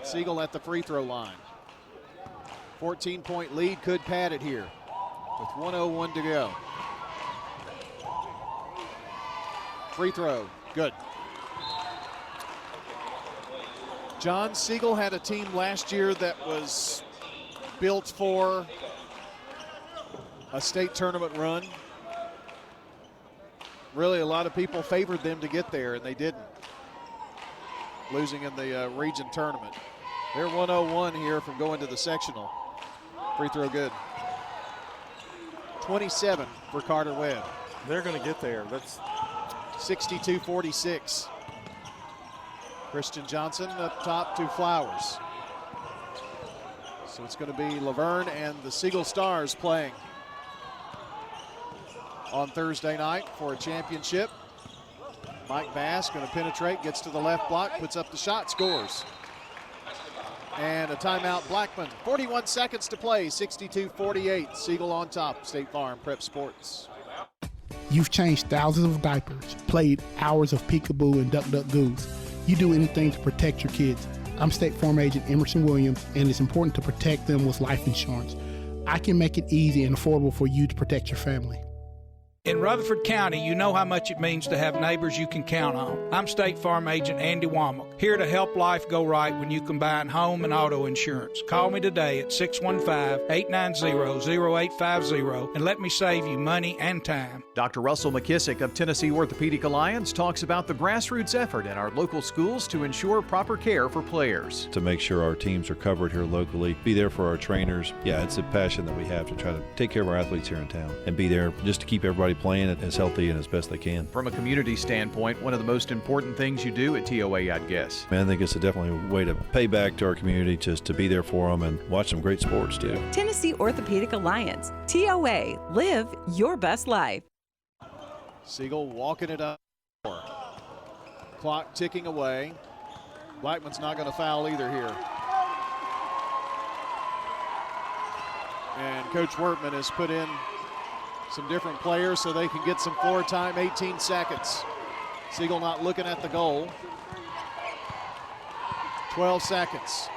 Siegel at the free throw line. 14-point lead, could pad it here with 1:01 to go. Free throw, good. John, Siegel had a team last year that was built for a state tournament run. Really, a lot of people favored them to get there, and they didn't, losing in the region tournament. They're 1:01 here from going to the sectional. Free throw good. 27 for Carter Webb. They're going to get there. That's 62-46. Christian Johnson up top to Flowers. So it's going to be Laverne and the Siegel Stars playing on Thursday night for a championship. Mike Bass going to penetrate, gets to the left block, puts up the shot, scores. And a timeout, Blackman. 41 seconds to play, 62-48. Siegel on top, State Farm Prep Sports. You've changed thousands of diapers, played hours of peekaboo and duck duck goose. You do anything to protect your kids. I'm State Farm Agent Emerson Williams, and it's important to protect them with life insurance. I can make it easy and affordable for you to protect your family. In Rutherford County, you know how much it means to have neighbors you can count on. I'm State Farm Agent Andy Womack, here to help life go right when you combine home and auto insurance. Call me today at 615-890-0850 and let me save you money and time. Dr. Russell McKissick of Tennessee Orthopedic Alliance talks about the grassroots effort in our local schools to ensure proper care for players. To make sure our teams are covered here locally, be there for our trainers. Yeah, it's a passion that we have to try to take care of our athletes here in town and be there just to keep everybody playing it as healthy and as best they can. From a community standpoint, one of the most important things you do at TOA, I'd guess. Man, I think it's definitely a way to pay back to our community, just to be there for them and watch some great sports too. Tennessee Orthopedic Alliance, TOA, live your best life. Siegel walking it up. Clock ticking away. Blackman's not going to foul either here. And Coach Wortman has put in some different players so they can get some floor time. 18 seconds. Siegel not looking at the goal. 12 seconds.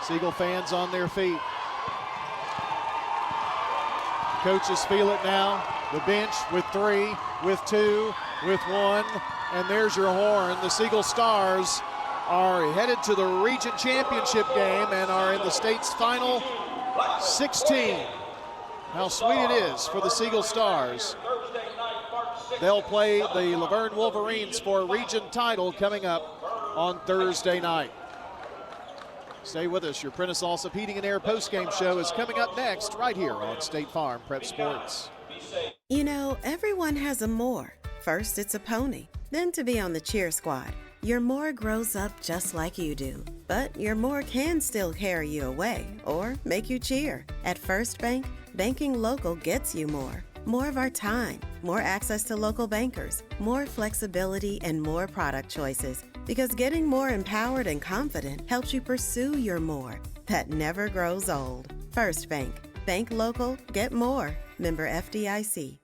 Siegel fans on their feet. Coaches feel it now. The bench with 3, with 2, with 1, and there's your horn. The Siegel Stars are headed to the region championship game and are in the state's final 16. How sweet it is for the Siegel Stars. They'll play the Laverne Wolverines for a region title coming up on Thursday night. Stay with us. Your Prentice Allsup Heating and Air postgame show is coming up next right here on State Farm Prep Sports. You know, everyone has a more. First, it's a pony, then to be on the cheer squad. Your more grows up just like you do, but your more can still carry you away or make you cheer. At First Bank, banking local gets you more. More of our time, more access to local bankers, more flexibility, and more product choices. Because getting more empowered and confident helps you pursue your more that never grows old. First Bank. Bank local, get more. Member FDIC.